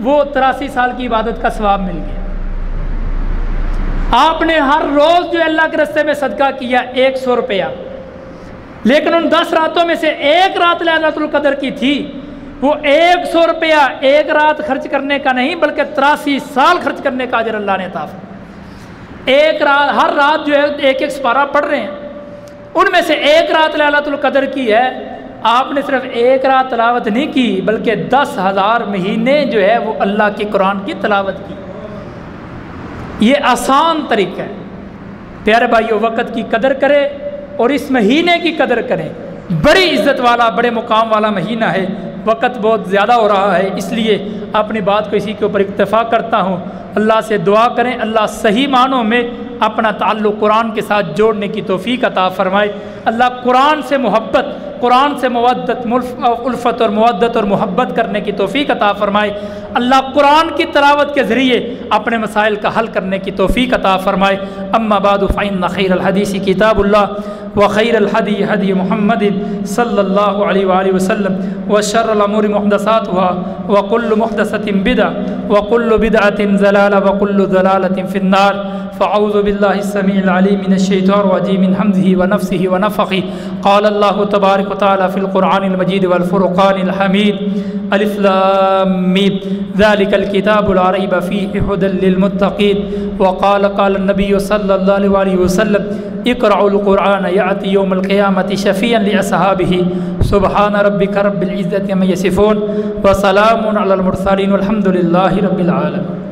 وہ 83 سال کی عبادت کا ثواب مل گیا۔ آپ نے ہر روز جو اللہ کے راستے میں صدقہ کیا 100 روپیہ، لیکن ان 10 راتوں میں سے ایک رات لیلۃ القدر کی تھی، وہ 100 روپیہ ایک رات خرچ کرنے کا نہیں بلکہ 83 سال خرچ کرنے کا اجر اللہ نے عطا فرمایا۔ ایک رات، ہر رات جو ہے ایک ایک سپارہ پڑھ رہے ہیں، ان میں سے ایک رات لیلۃ القدر کی ہے، آپ نے صرف ایک رات تلاوت نہیں کی بلکہ 10,000 مہینے جو ہے وہ اللہ کے قرآن کی تلاوت کی۔ یہ آسان طریقہ ہے۔ پیارے بھائیو، وقت کی قدر کرے اور اس مہینے کی قدر کریں، بڑی عزت والا، بڑے مقام والا مہینہ ہے، وقت بہت زیادہ ہو رہا ہے، اس لیے اپنی بات کو اسی کے اوپر اکتفا کرتا ہوں۔ اللہ سے دعا کریں اللہ صحیح معنوں میں اپنا تعلق قرآن کے ساتھ جوڑنے کی توفیق عطا فرمائے۔ اللہ قرآن سے محبت، قرآن سے مودت، الفت اور مودت اور محبت کرنے کی توفیق عطا فرمائے۔ اللہ قرآن کی تلاوت کے ذریعے اپنے مسائل کا حل کرنے کی توفیق عطا فرمائے۔ اما بعد فإن خیر الحدیث کتاب اللہ وخیر الحدی حدی محمد صلی اللہ علیہ وآلہ وسلم وشر الامور محدثاتها وكل محدثۃ بدعة وكل بدعة ضلالة وكل ضلالة في النار۔ فاعوذ باللہ السمیع العلیم من الشیطان الرجیم من حمزه ونفثه ونفخه۔ قال اللہ تبارک وتعالى في القرآن المجید والفرقان الحمید۔ الف لام میم ذلك الكتاب لا ریب فیہ ھدی للمتقین۔ وقال النبی صلی اللہ علیہ وسلم اقرأوا القرآن یأتی یوم القیامة شفیعا لأصحابہ۔ سبحان ربک رب العزة عما یصفون وسلام علی المرسلین والحمد للہ رب العالمین۔